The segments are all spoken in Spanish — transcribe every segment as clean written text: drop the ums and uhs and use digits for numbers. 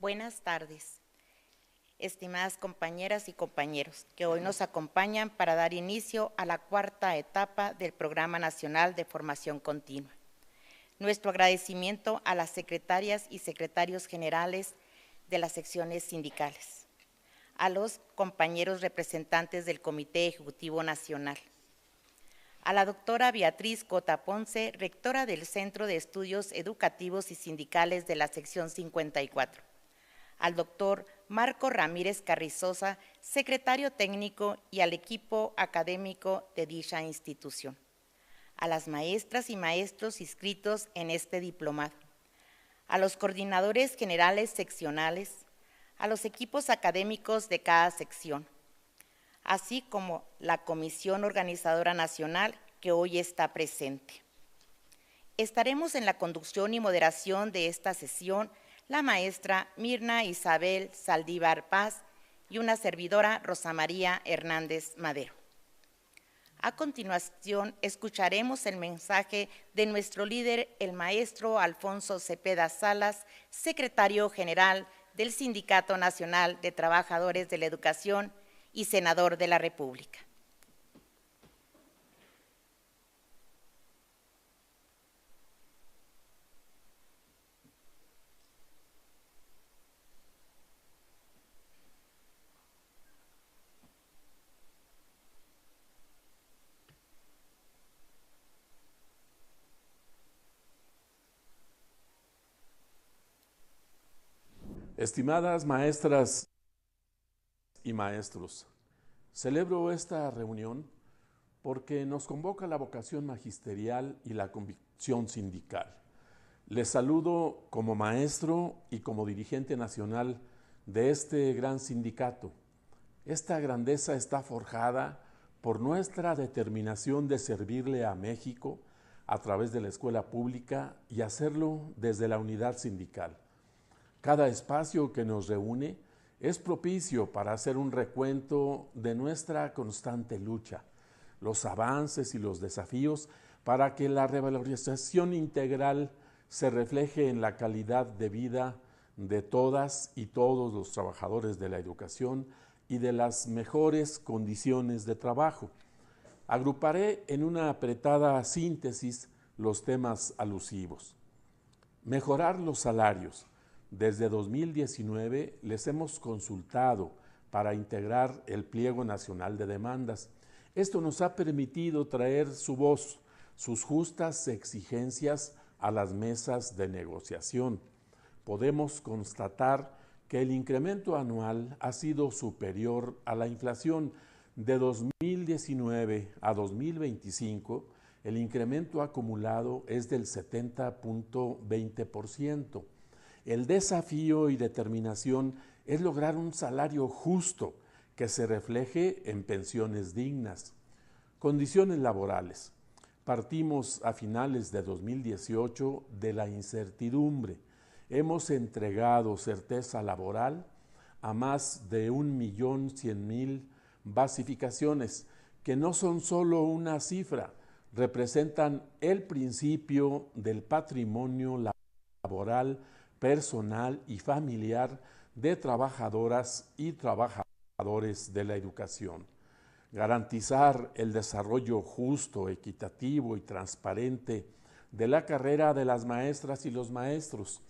Buenas tardes, estimadas compañeras y compañeros que hoy nos acompañan para dar inicio a la cuarta etapa del Programa Nacional de Formación Continua. Nuestro agradecimiento a las secretarias y secretarios generales de las secciones sindicales, a los compañeros representantes del Comité Ejecutivo Nacional, a la doctora Beatriz Cota Ponce, rectora del Centro de Estudios Educativos y Sindicales de la sección 54, al doctor Marco Ramírez Carrizosa, secretario técnico, y al equipo académico de dicha institución, a las maestras y maestros inscritos en este diplomado, a los coordinadores generales seccionales, a los equipos académicos de cada sección, así como la Comisión Organizadora Nacional que hoy está presente. Estaremos en la conducción y moderación de esta sesión la maestra Mirna Isabel Saldívar Paz y una servidora Rosa María Hernández Madero. A continuación, escucharemos el mensaje de nuestro líder, el maestro Alfonso Cepeda Salas, secretario general del Sindicato Nacional de Trabajadores de la Educación y senador de la República. Estimadas maestras y maestros, celebro esta reunión porque nos convoca la vocación magisterial y la convicción sindical. Les saludo como maestro y como dirigente nacional de este gran sindicato. Esta grandeza está forjada por nuestra determinación de servirle a México a través de la escuela pública y hacerlo desde la unidad sindical. Cada espacio que nos reúne es propicio para hacer un recuento de nuestra constante lucha, los avances y los desafíos para que la revalorización integral se refleje en la calidad de vida de todas y todos los trabajadores de la educación y de las mejores condiciones de trabajo. Agruparé en una apretada síntesis los temas alusivos. Mejorar los salarios. Desde 2019 les hemos consultado para integrar el Pliego Nacional de Demandas. Esto nos ha permitido traer su voz, sus justas exigencias a las mesas de negociación. Podemos constatar que el incremento anual ha sido superior a la inflación. De 2019 a 2025, el incremento acumulado es del 70.20%. El desafío y determinación es lograr un salario justo que se refleje en pensiones dignas. Condiciones laborales. Partimos a finales de 2018 de la incertidumbre. Hemos entregado certeza laboral a más de 1.100.000 basificaciones, que no son solo una cifra, representan el principio del patrimonio laboral, personal y familiar de trabajadoras y trabajadores de la educación. Garantizar el desarrollo justo, equitativo y transparente de la carrera de las maestras y los maestros.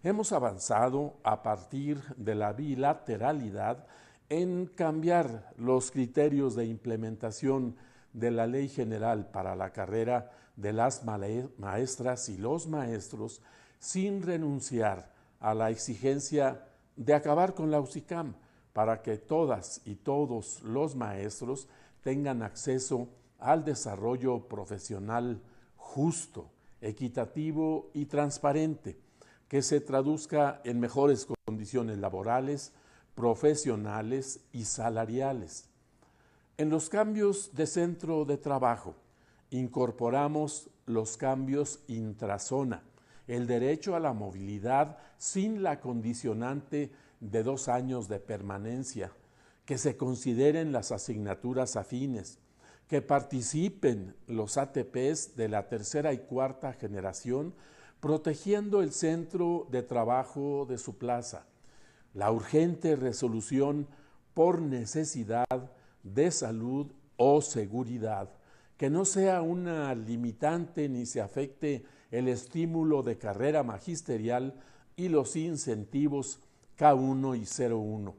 Hemos avanzado a partir de la bilateralidad en cambiar los criterios de implementación de la Ley General para la carrera de las maestras y los maestros, sin renunciar a la exigencia de acabar con la UCICAM para que todas y todos los maestros tengan acceso al desarrollo profesional justo, equitativo y transparente, que se traduzca en mejores condiciones laborales, profesionales y salariales. En los cambios de centro de trabajo, incorporamos los cambios intrazona, el derecho a la movilidad sin la condicionante de 2 años de permanencia, que se consideren las asignaturas afines, que participen los ATPs de la tercera y cuarta generación, protegiendo el centro de trabajo de su plaza, la urgente resolución por necesidad de salud o seguridad, que no sea una limitante ni se afecte el estímulo de carrera magisterial y los incentivos K1 y 01.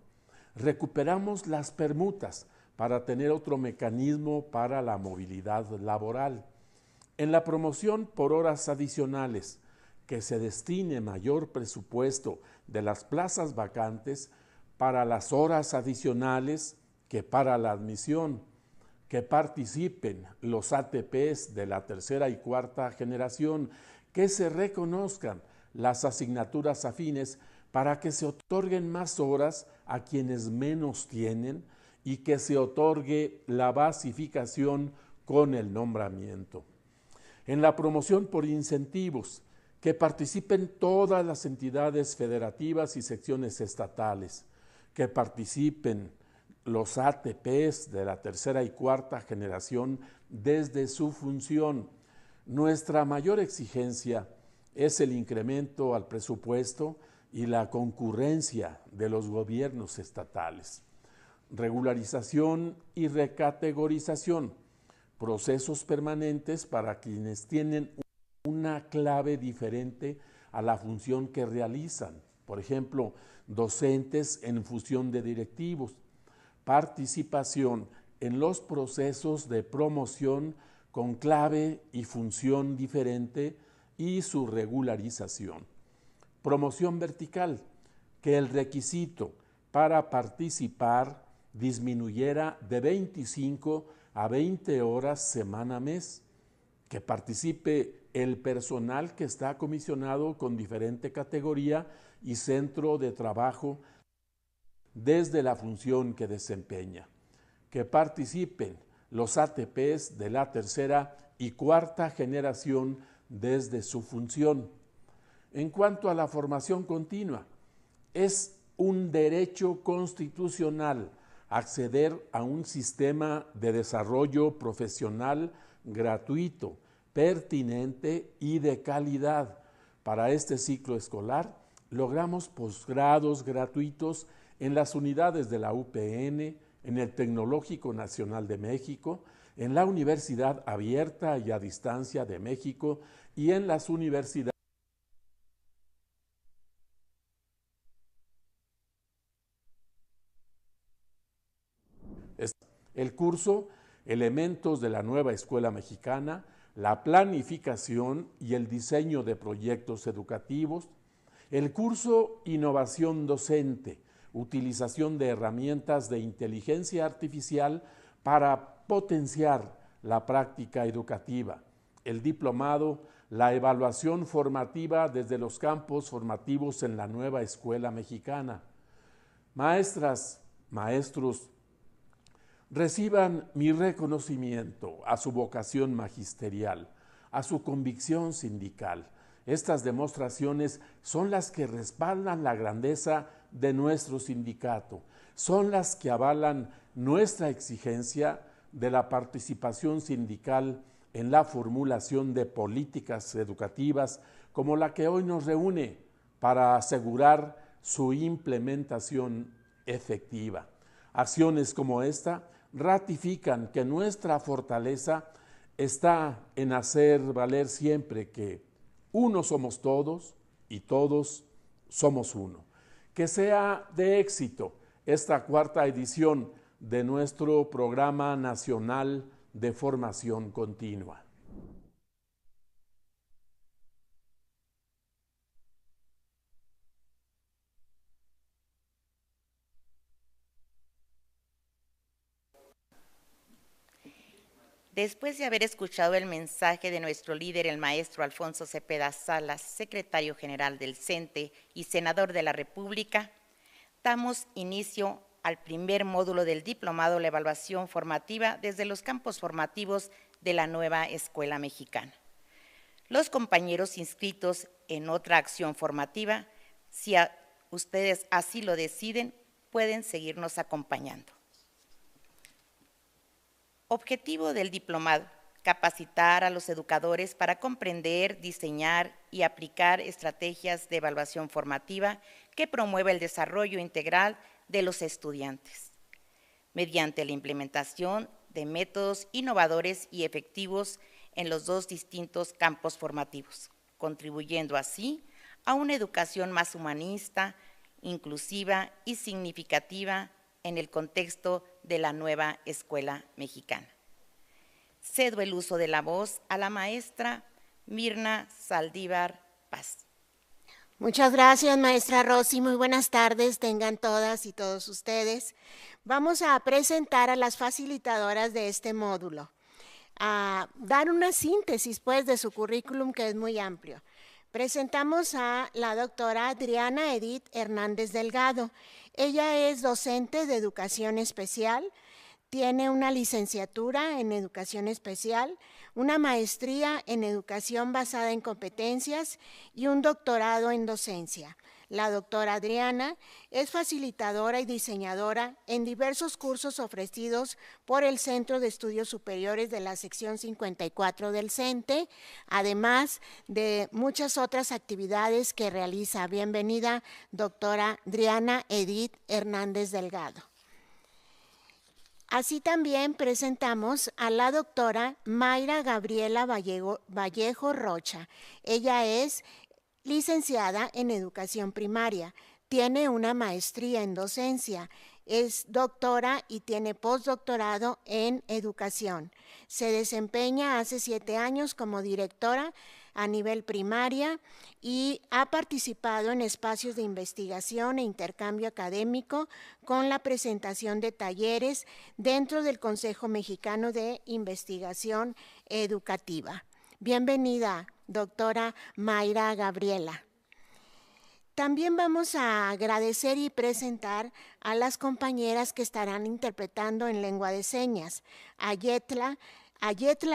Recuperamos las permutas para tener otro mecanismo para la movilidad laboral. En la promoción por horas adicionales, que se destine mayor presupuesto de las plazas vacantes para las horas adicionales que para la admisión, que participen los ATPs de la tercera y cuarta generación, que se reconozcan las asignaturas afines para que se otorguen más horas a quienes menos tienen y que se otorgue la basificación con el nombramiento. En la promoción por incentivos, que participen todas las entidades federativas y secciones estatales, que participen los ATPs de la tercera y cuarta generación desde su función. Nuestra mayor exigencia es el incremento al presupuesto y la concurrencia de los gobiernos estatales. Regularización y recategorización, procesos permanentes para quienes tienen una clave diferente a la función que realizan. Por ejemplo, docentes en función de directivos. Participación en los procesos de promoción con clave y función diferente y su regularización. Promoción vertical, que el requisito para participar disminuyera de 25 a 20 horas semana-mes, que participe el personal que está comisionado con diferente categoría y centro de trabajo desde la función que desempeña, que participen los ATPs de la tercera y cuarta generación desde su función. En cuanto a la formación continua, es un derecho constitucional acceder a un sistema de desarrollo profesional gratuito, pertinente y de calidad. Para este ciclo escolar, logramos posgrados gratuitos en las unidades de la UPN, en el Tecnológico Nacional de México, en la Universidad Abierta y a Distancia de México y en las universidades. El curso Elementos de la Nueva Escuela Mexicana, la planificación y el diseño de proyectos educativos. El curso Innovación Docente, utilización de herramientas de inteligencia artificial para potenciar la práctica educativa. El diplomado, la evaluación formativa desde los campos formativos en la Nueva Escuela Mexicana. Maestras, maestros, reciban mi reconocimiento a su vocación magisterial, a su convicción sindical. Estas demostraciones son las que respaldan la grandeza de nuestro sindicato, son las que avalan nuestra exigencia de la participación sindical en la formulación de políticas educativas como la que hoy nos reúne para asegurar su implementación efectiva. Acciones como esta ratifican que nuestra fortaleza está en hacer valer siempre que uno somos todos y todos somos uno. Que sea de éxito esta cuarta edición de nuestro Programa Nacional de Formación Continua. Después de haber escuchado el mensaje de nuestro líder, el maestro Alfonso Cepeda Salas, secretario general del CENTE y senador de la República, damos inicio al primer módulo del diplomado, la evaluación formativa desde los campos formativos de la Nueva Escuela Mexicana. Los compañeros inscritos en otra acción formativa, si ustedes así lo deciden, pueden seguirnos acompañando. Objetivo del diplomado: capacitar a los educadores para comprender, diseñar y aplicar estrategias de evaluación formativa que promueva el desarrollo integral de los estudiantes, mediante la implementación de métodos innovadores y efectivos en los dos distintos campos formativos, contribuyendo así a una educación más humanista, inclusiva y significativa en el contexto de la nueva escuela mexicana. Cedo el uso de la voz a la maestra Mirna Saldívar Paz. Muchas gracias, maestra Rosy. Muy buenas tardes, tengan todas y todos ustedes. Vamos a presentar a las facilitadoras de este módulo, a dar una síntesis, pues, de su currículum, que es muy amplio. Presentamos a la doctora Adriana Edith Hernández Delgado. Ella es docente de educación especial, tiene una licenciatura en educación especial, una maestría en educación basada en competencias y un doctorado en docencia. La doctora Adriana es facilitadora y diseñadora en diversos cursos ofrecidos por el Centro de Estudios Superiores de la sección 54 del CENTE, además de muchas otras actividades que realiza. Bienvenida, doctora Adriana Edith Hernández Delgado. Así también presentamos a la doctora Mayra Gabriela Vallejo Rocha. Ella es licenciada en educación primaria, tiene una maestría en docencia, es doctora y tiene postdoctorado en educación. Se desempeña hace 7 años como directora a nivel primaria y ha participado en espacios de investigación e intercambio académico con la presentación de talleres dentro del Consejo Mexicano de Investigación Educativa. Bienvenida, doctora Mayra Gabriela. También vamos a agradecer y presentar a las compañeras que estarán interpretando en lengua de señas, a Yetla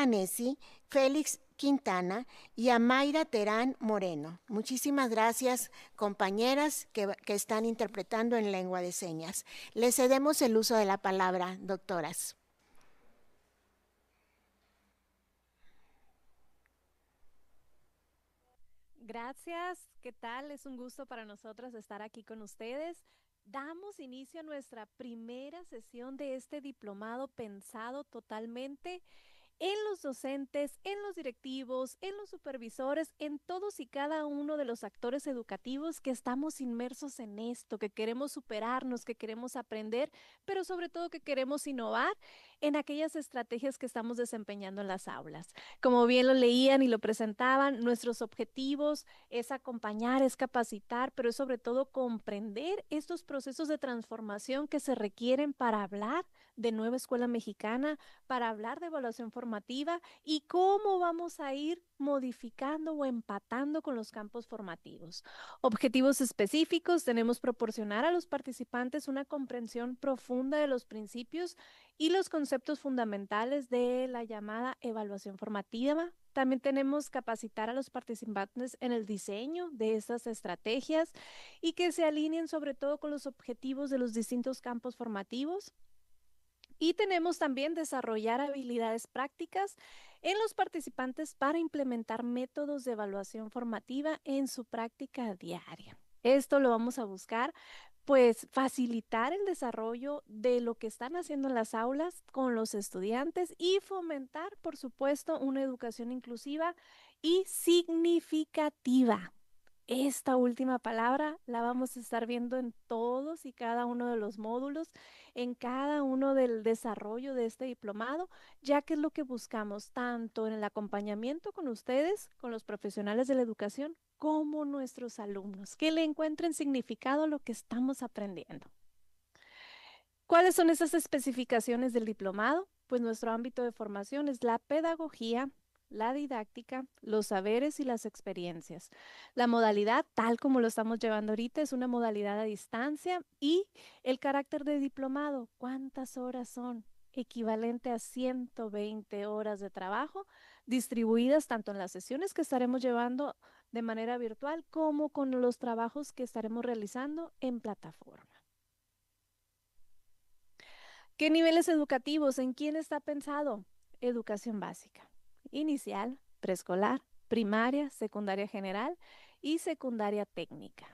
Nessi, Félix Quintana y a Mayra Terán Moreno. Muchísimas gracias, compañeras que están interpretando en lengua de señas. Les cedemos el uso de la palabra, doctoras. Gracias, ¿qué tal? Es un gusto para nosotras estar aquí con ustedes. Damos inicio a nuestra primera sesión de este diplomado pensado totalmente en los docentes, en los directivos, en los supervisores, en todos y cada uno de los actores educativos que estamos inmersos en esto, que queremos superarnos, que queremos aprender, pero sobre todo que queremos innovar en aquellas estrategias que estamos desempeñando en las aulas. Como bien lo leían y lo presentaban, nuestros objetivos es acompañar, es capacitar, pero es sobre todo comprender estos procesos de transformación que se requieren para hablar de nueva escuela mexicana, para hablar de evaluación formativa y cómo vamos a ir modificando o empatando con los campos formativos. Objetivos específicos: tenemos proporcionar a los participantes una comprensión profunda de los principios y los conceptos fundamentales de la llamada evaluación formativa. También tenemos capacitar a los participantes en el diseño de estas estrategias y que se alineen sobre todo con los objetivos de los distintos campos formativos. Y tenemos también desarrollar habilidades prácticas en los participantes para implementar métodos de evaluación formativa en su práctica diaria. Esto lo vamos a buscar, pues, facilitar el desarrollo de lo que están haciendo en las aulas con los estudiantes y fomentar, por supuesto, una educación inclusiva y significativa. Esta última palabra la vamos a estar viendo en todos y cada uno de los módulos, en cada uno del desarrollo de este diplomado, ya que es lo que buscamos tanto en el acompañamiento con ustedes, con los profesionales de la educación, como nuestros alumnos, que le encuentren significado a lo que estamos aprendiendo. ¿Cuáles son esas especificaciones del diplomado? Pues nuestro ámbito de formación es la pedagogía, la didáctica, los saberes y las experiencias. La modalidad, tal como lo estamos llevando ahorita, es una modalidad a distancia, y el carácter de diplomado, ¿cuántas horas son? Equivalente a 120 horas de trabajo, distribuidas tanto en las sesiones que estaremos llevando de manera virtual como con los trabajos que estaremos realizando en plataforma. ¿Qué niveles educativos? ¿En quién está pensado? Educación básica, inicial, preescolar, primaria, secundaria general y secundaria técnica.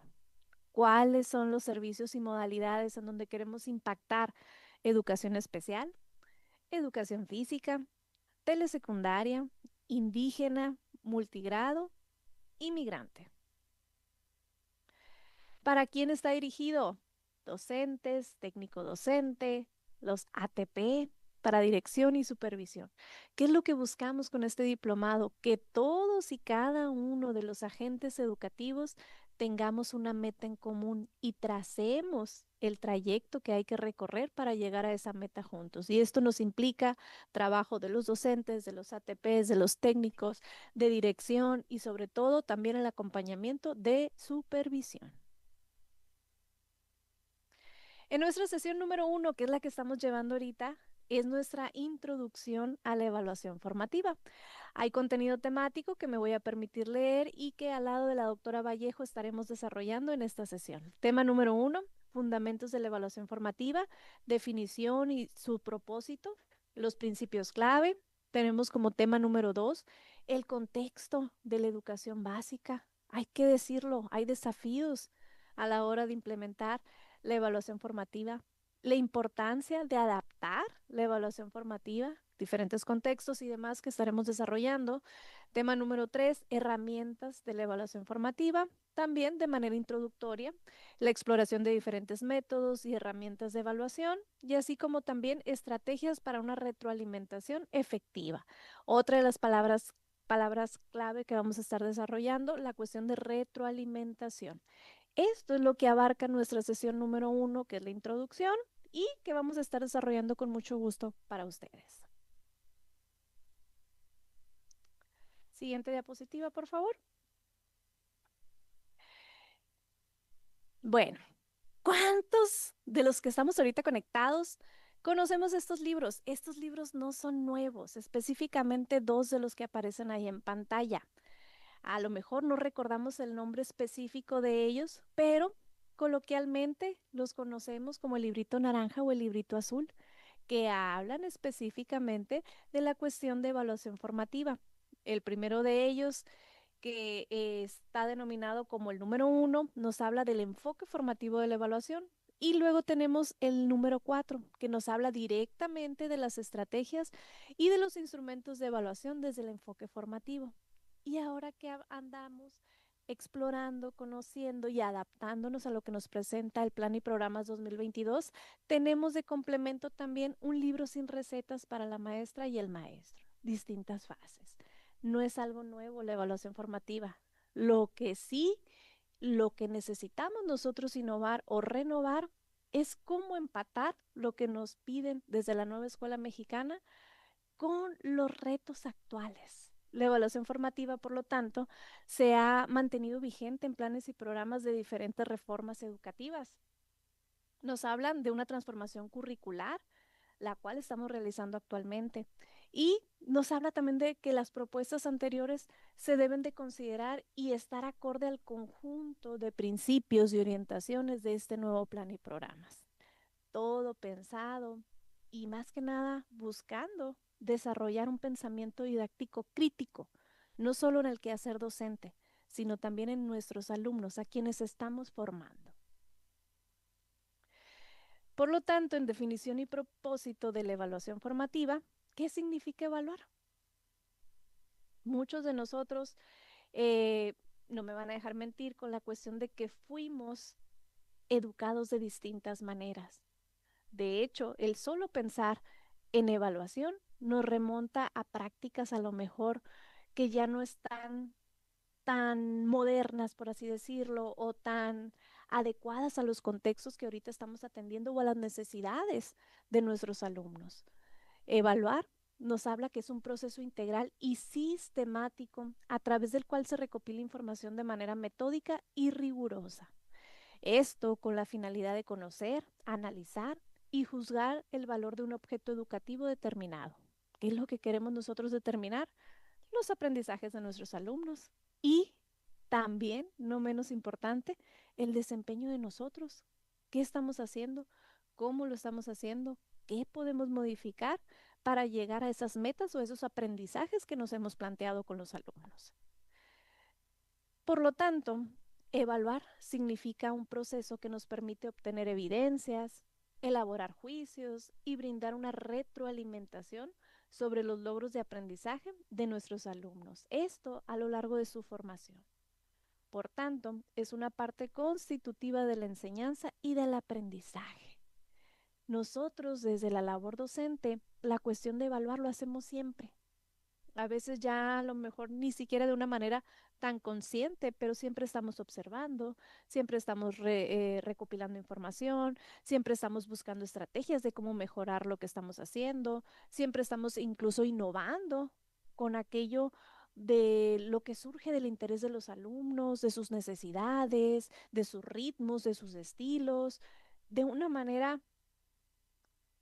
cuáles son los servicios y modalidades en donde queremos impactar: educación especial, educación física, telesecundaria, indígena, multigrado, inmigrante. ¿Para quién está dirigido? Docentes, técnico docente, los ATP, para dirección y supervisión. ¿Qué es lo que buscamos con este diplomado? Que todos y cada uno de los agentes educativos tengamos una meta en común y tracemos el trayecto que hay que recorrer para llegar a esa meta juntos. Y esto nos implica trabajo de los docentes, de los ATPs, de los técnicos, de dirección y sobre todo también el acompañamiento de supervisión. En nuestra sesión número 1, que es la que estamos llevando ahorita, es nuestra introducción a la evaluación formativa. Hay contenido temático que me voy a permitir leer y que al lado de la doctora Vallejo estaremos desarrollando en esta sesión. Tema número 1, fundamentos de la evaluación formativa, definición y su propósito, los principios clave. Tenemos como tema número 2, el contexto de la educación básica. Hay que decirlo, hay desafíos a la hora de implementar la evaluación formativa, la importancia de adaptar la evaluación formativa, diferentes contextos y demás que estaremos desarrollando. Tema número 3, herramientas de la evaluación formativa, también de manera introductoria, la exploración de diferentes métodos y herramientas de evaluación, y así como también estrategias para una retroalimentación efectiva. Otra de las palabras clave que vamos a estar desarrollando, la cuestión de retroalimentación. Esto es lo que abarca nuestra sesión número 1, que es la introducción, y que vamos a estar desarrollando con mucho gusto para ustedes. Siguiente diapositiva, por favor. Bueno, ¿cuántos de los que estamos ahorita conectados conocemos estos libros? Estos libros no son nuevos, específicamente 2 de los que aparecen ahí en pantalla. A lo mejor no recordamos el nombre específico de ellos, pero coloquialmente los conocemos como el librito naranja o el librito azul, que hablan específicamente de la cuestión de evaluación formativa. El primero de ellos, que está denominado como el número 1, nos habla del enfoque formativo de la evaluación. Y luego tenemos el número 4, que nos habla directamente de las estrategias y de los instrumentos de evaluación desde el enfoque formativo. Y ahora que andamos explorando, conociendo y adaptándonos a lo que nos presenta el Plan y Programas 2022, tenemos de complemento también un libro sin recetas para la maestra y el maestro, distintas fases. No es algo nuevo la evaluación formativa. Lo que necesitamos nosotros innovar o renovar es cómo empatar lo que nos piden desde la nueva escuela mexicana con los retos actuales. La evaluación formativa, por lo tanto, se ha mantenido vigente en planes y programas de diferentes reformas educativas. Nos hablan de una transformación curricular, la cual estamos realizando actualmente. Y nos habla también de que las propuestas anteriores se deben de considerar y estar acorde al conjunto de principios y orientaciones de este nuevo plan y programas. Todo pensado y más que nada buscando desarrollar un pensamiento didáctico crítico, no solo en el quehacer docente, sino también en nuestros alumnos, a quienes estamos formando. Por lo tanto, en definición y propósito de la evaluación formativa, ¿qué significa evaluar? Muchos de nosotros no me van a dejar mentir con la cuestión de que fuimos educados de distintas maneras. De hecho, el solo pensar en evaluación nos remonta a prácticas a lo mejor que ya no están tan modernas, por así decirlo, o tan adecuadas a los contextos que ahorita estamos atendiendo o a las necesidades de nuestros alumnos. Evaluar nos habla que es un proceso integral y sistemático a través del cual se recopila información de manera metódica y rigurosa. Esto con la finalidad de conocer, analizar y juzgar el valor de un objeto educativo determinado. ¿Qué es lo que queremos nosotros determinar? Los aprendizajes de nuestros alumnos y también, no menos importante, el desempeño de nosotros. ¿Qué estamos haciendo? ¿Cómo lo estamos haciendo? ¿Qué podemos modificar para llegar a esas metas o esos aprendizajes que nos hemos planteado con los alumnos? Por lo tanto, Evaluar significa un proceso que nos permite obtener evidencias, elaborar juicios y brindar una retroalimentación sobre los logros de aprendizaje de nuestros alumnos. Esto a lo largo de su formación. Por tanto, es una parte constitutiva de la enseñanza y del aprendizaje. Nosotros, desde la labor docente, la cuestión de evaluar lo hacemos siempre. A veces ya a lo mejor ni siquiera de una manera tan consciente, pero siempre estamos observando, siempre estamos recopilando información, siempre estamos buscando estrategias de cómo mejorar lo que estamos haciendo, siempre estamos incluso innovando con aquello de lo que surge del interés de los alumnos, de sus necesidades, de sus ritmos, de sus estilos, de una manera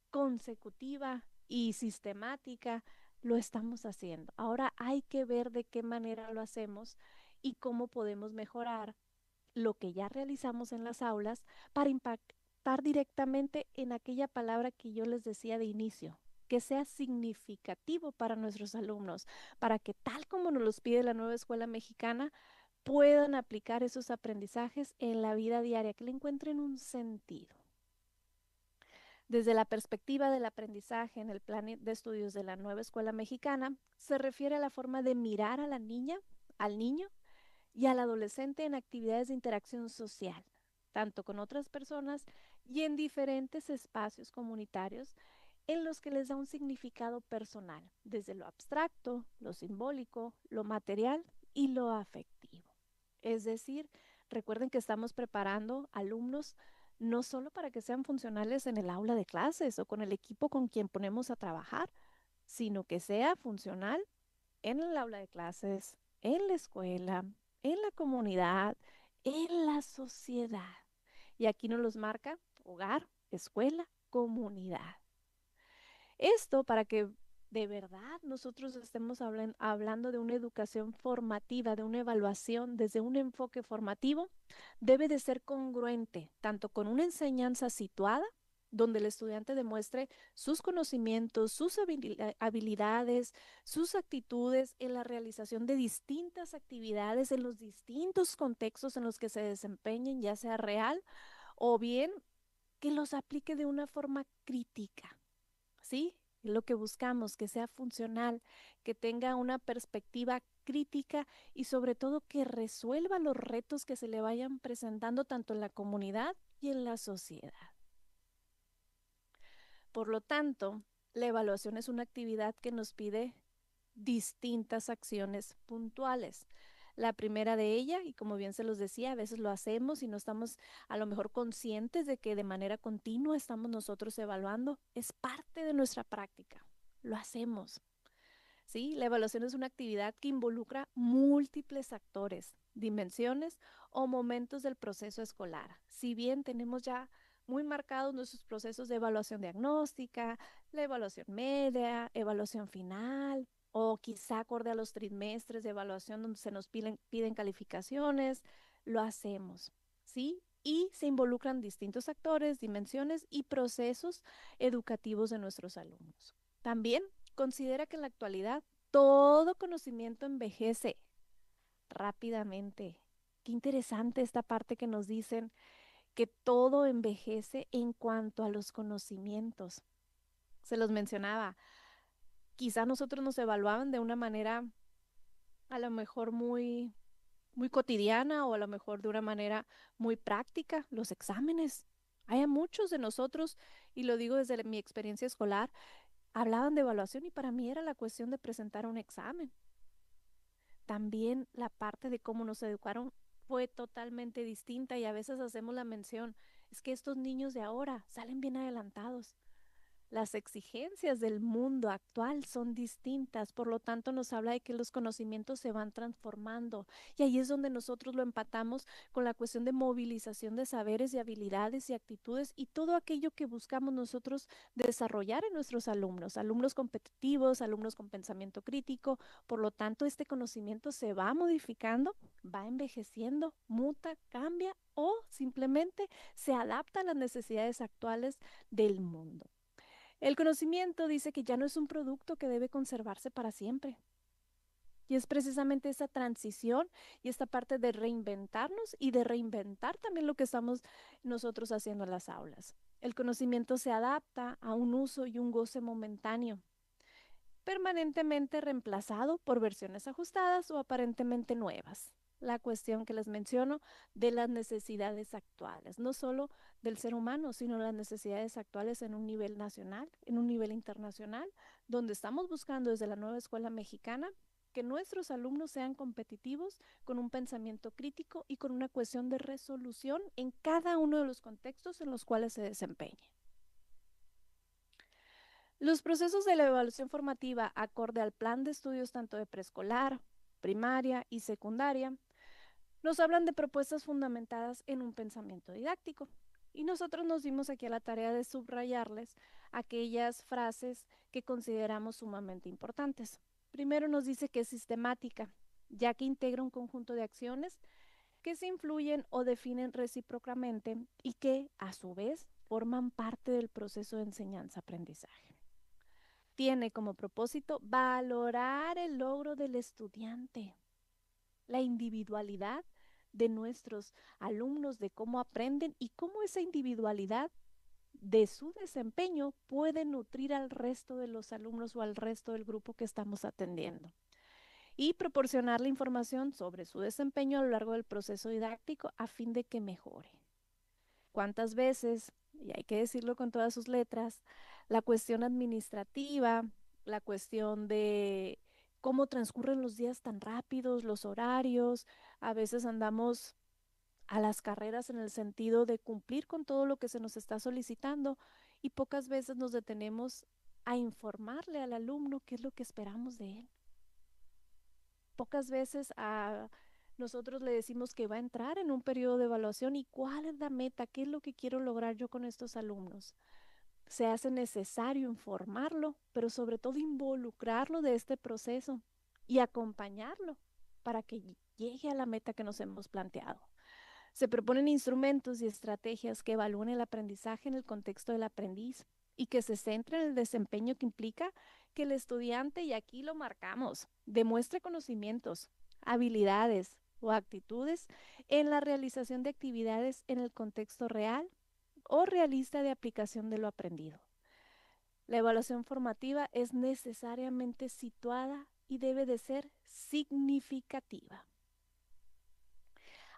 consecutiva y sistemática lo estamos haciendo. Ahora hay que ver de qué manera lo hacemos y cómo podemos mejorar lo que ya realizamos en las aulas para impactar directamente en aquella palabra que yo les decía de inicio, que sea significativo para nuestros alumnos, para que tal como nos los pide la nueva escuela mexicana, puedan aplicar esos aprendizajes en la vida diaria, que le encuentren un sentido. Desde la perspectiva del aprendizaje en el plan de estudios de la nueva escuela mexicana, se refiere a la forma de mirar a la niña, al niño y al adolescente en actividades de interacción social, tanto con otras personas y en diferentes espacios comunitarios en los que les da un significado personal, desde lo abstracto, lo simbólico, lo material y lo afectivo. Es decir, recuerden que estamos preparando alumnos no solo para que sean funcionales en el aula de clases o con el equipo con quien ponemos a trabajar, sino que sea funcional en el aula de clases, en la escuela, en la comunidad, en la sociedad. Y aquí nos los marca hogar, escuela, comunidad. Esto para que de verdad nosotros estemos hablando de una educación formativa, de una evaluación desde un enfoque formativo, debe de ser congruente tanto con una enseñanza situada, donde el estudiante demuestre sus conocimientos, sus habilidades, sus actitudes en la realización de distintas actividades en los distintos contextos en los que se desempeñen, ya sea real o bien que los aplique de una forma crítica, ¿sí? Lo que buscamos, que sea funcional, que tenga una perspectiva crítica y sobre todo que resuelva los retos que se le vayan presentando tanto en la comunidad y en la sociedad. Por lo tanto, la evaluación es una actividad que nos pide distintas acciones puntuales. La primera de ella, y como bien se los decía, a veces lo hacemos y no estamos a lo mejor conscientes de que de manera continua estamos nosotros evaluando, es parte de nuestra práctica. Lo hacemos. ¿Sí? La evaluación es una actividad que involucra múltiples actores, dimensiones o momentos del proceso escolar. Si bien tenemos ya muy marcados nuestros procesos de evaluación diagnóstica, la evaluación media, evaluación final, o quizá acorde a los trimestres de evaluación donde se nos piden calificaciones, lo hacemos, ¿sí? Y se involucran distintos actores, dimensiones y procesos educativos de nuestros alumnos. También considera que en la actualidad todo conocimiento envejece rápidamente. Qué interesante esta parte que nos dicen que todo envejece en cuanto a los conocimientos. Se los mencionaba, quizá nosotros nos evaluaban de una manera a lo mejor muy cotidiana o a lo mejor de una manera muy práctica, los exámenes. Hay a muchos de nosotros, y lo digo desde mi experiencia escolar, hablaban de evaluación y para mí era la cuestión de presentar un examen. También la parte de cómo nos educaron fue totalmente distinta y a veces hacemos la mención, es que estos niños de ahora salen bien adelantados. Las exigencias del mundo actual son distintas, por lo tanto nos habla de que los conocimientos se van transformando y ahí es donde nosotros lo empatamos con la cuestión de movilización de saberes y habilidades y actitudes y todo aquello que buscamos nosotros desarrollar en nuestros alumnos, alumnos competitivos, alumnos con pensamiento crítico, por lo tanto este conocimiento se va modificando, va envejeciendo, muta, cambia o simplemente se adapta a las necesidades actuales del mundo. El conocimiento dice que ya no es un producto que debe conservarse para siempre. Y es precisamente esa transición y esta parte de reinventarnos y de reinventar también lo que estamos nosotros haciendo en las aulas. El conocimiento se adapta a un uso y un goce momentáneo, permanentemente reemplazado por versiones ajustadas o aparentemente nuevas. La cuestión que les menciono de las necesidades actuales, no solo del ser humano, sino las necesidades actuales en un nivel nacional, en un nivel internacional, donde estamos buscando desde la nueva escuela mexicana que nuestros alumnos sean competitivos con un pensamiento crítico y con una cuestión de resolución en cada uno de los contextos en los cuales se desempeñe. Los procesos de la evaluación formativa acorde al plan de estudios tanto de preescolar, primaria y secundaria nos hablan de propuestas fundamentadas en un pensamiento didáctico. Y nosotros nos dimos aquí a la tarea de subrayarles aquellas frases que consideramos sumamente importantes. Primero nos dice que es sistemática, ya que integra un conjunto de acciones que se influyen o definen recíprocamente y que, a su vez, forman parte del proceso de enseñanza-aprendizaje. Tiene como propósito valorar el logro del estudiante, la individualidad de nuestros alumnos, de cómo aprenden y cómo esa individualidad de su desempeño puede nutrir al resto de los alumnos o al resto del grupo que estamos atendiendo. Y proporcionar la información sobre su desempeño a lo largo del proceso didáctico a fin de que mejore. ¿Cuántas veces, y hay que decirlo con todas sus letras, la cuestión administrativa, la cuestión de cómo transcurren los días tan rápidos, los horarios, a veces andamos a las carreras en el sentido de cumplir con todo lo que se nos está solicitando y pocas veces nos detenemos a informarle al alumno qué es lo que esperamos de él? Pocas veces nosotros le decimos que va a entrar en un periodo de evaluación y cuál es la meta, qué es lo que quiero lograr yo con estos alumnos. Se hace necesario informarlo, pero sobre todo involucrarlo de este proceso y acompañarlo para que llegue a la meta que nos hemos planteado. Se proponen instrumentos y estrategias que evalúen el aprendizaje en el contexto del aprendiz y que se centren en el desempeño que implica que el estudiante, y aquí lo marcamos, demuestre conocimientos, habilidades o actitudes en la realización de actividades en el contexto real o realista de aplicación de lo aprendido. La evaluación formativa es necesariamente situada y debe de ser significativa.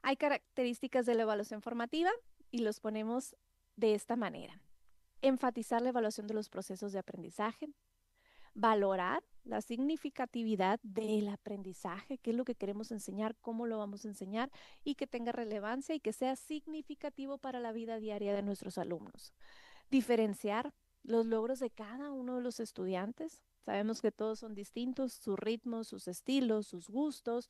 Hay características de la evaluación formativa y los ponemos de esta manera. Enfatizar la evaluación de los procesos de aprendizaje, valorar la significatividad del aprendizaje, qué es lo que queremos enseñar, cómo lo vamos a enseñar y que tenga relevancia y que sea significativo para la vida diaria de nuestros alumnos. Diferenciar los logros de cada uno de los estudiantes. Sabemos que todos son distintos, sus ritmos, sus estilos, sus gustos,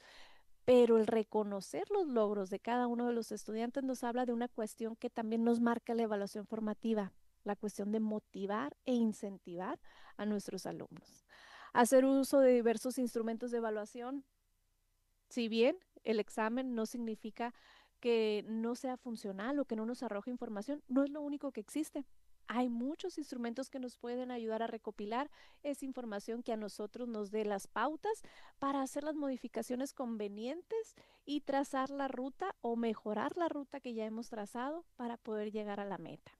pero el reconocer los logros de cada uno de los estudiantes nos habla de una cuestión que también nos marca la evaluación formativa, la cuestión de motivar e incentivar a nuestros alumnos. Hacer uso de diversos instrumentos de evaluación, si bien el examen no significa que no sea funcional o que no nos arroje información, no es lo único que existe. Hay muchos instrumentos que nos pueden ayudar a recopilar esa información que a nosotros nos dé las pautas para hacer las modificaciones convenientes y trazar la ruta o mejorar la ruta que ya hemos trazado para poder llegar a la meta.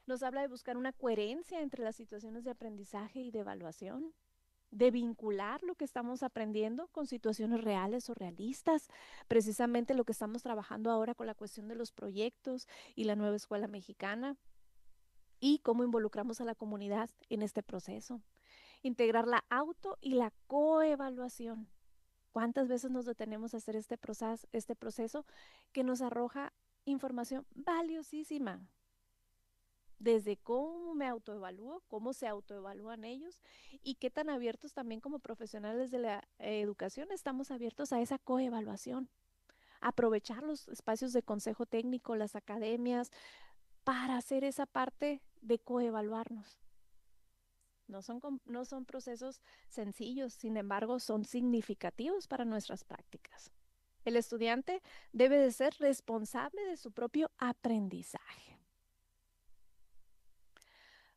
Nos habla de buscar una coherencia entre las situaciones de aprendizaje y de evaluación, de vincular lo que estamos aprendiendo con situaciones reales o realistas, precisamente lo que estamos trabajando ahora con la cuestión de los proyectos y la nueva escuela mexicana, y cómo involucramos a la comunidad en este proceso. Integrar la auto y la coevaluación. ¿Cuántas veces nos detenemos a hacer este proceso que nos arroja información valiosísima? Desde cómo me autoevalúo, cómo se autoevalúan ellos y qué tan abiertos también como profesionales de la educación estamos abiertos a esa coevaluación. Aprovechar los espacios de consejo técnico, las academias, para hacer esa parte de coevaluarnos. No son procesos sencillos, sin embargo, son significativos para nuestras prácticas. El estudiante debe de ser responsable de su propio aprendizaje.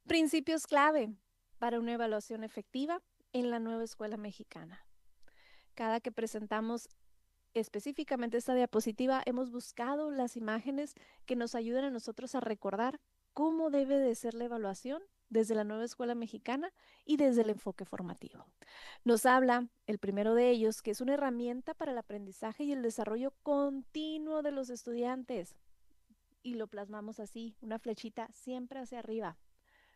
Principios clave para una evaluación efectiva en la nueva escuela mexicana. cada que presentamos específicamente esta diapositiva, hemos buscado las imágenes que nos ayuden a nosotros a recordar cómo debe de ser la evaluación desde la nueva escuela mexicana y desde el enfoque formativo. Nos habla, el primero de ellos, que es una herramienta para el aprendizaje y el desarrollo continuo de los estudiantes. Y lo plasmamos así, una flechita siempre hacia arriba,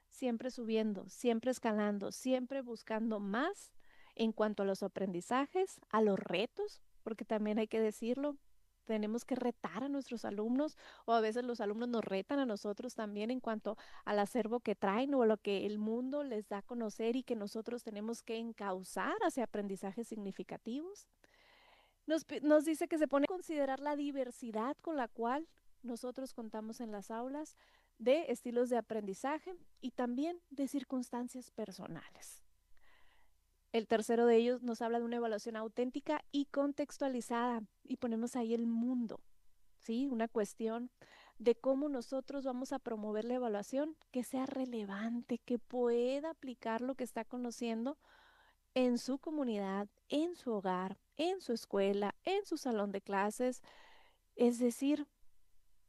siempre subiendo, siempre escalando, siempre buscando más en cuanto a los aprendizajes, a los retos, porque también hay que decirlo, tenemos que retar a nuestros alumnos o a veces los alumnos nos retan a nosotros también en cuanto al acervo que traen o a lo que el mundo les da a conocer y que nosotros tenemos que encauzar hacia aprendizajes significativos. Nos dice que se pone a considerar la diversidad con la cual nosotros contamos en las aulas de estilos de aprendizaje y también de circunstancias personales. El tercero de ellos nos habla de una evaluación auténtica y contextualizada y ponemos ahí el mundo, ¿sí? Una cuestión de cómo nosotros vamos a promover la evaluación que sea relevante, que pueda aplicar lo que está conociendo en su comunidad, en su hogar, en su escuela, en su salón de clases, es decir,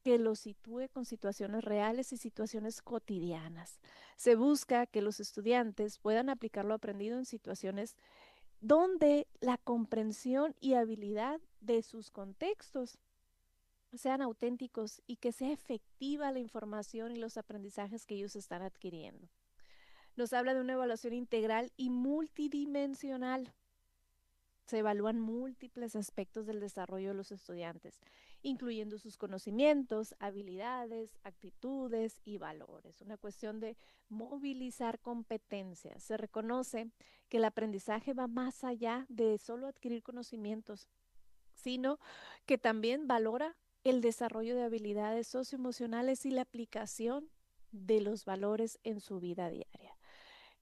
que lo sitúe con situaciones reales y situaciones cotidianas. Se busca que los estudiantes puedan aplicar lo aprendido en situaciones donde la comprensión y habilidad de sus contextos sean auténticos y que sea efectiva la información y los aprendizajes que ellos están adquiriendo. Nos habla de una evaluación integral y multidimensional. Se evalúan múltiples aspectos del desarrollo de los estudiantes, incluyendo sus conocimientos, habilidades, actitudes y valores. Una cuestión de movilizar competencias. Se reconoce que el aprendizaje va más allá de solo adquirir conocimientos, sino que también valora el desarrollo de habilidades socioemocionales y la aplicación de los valores en su vida diaria.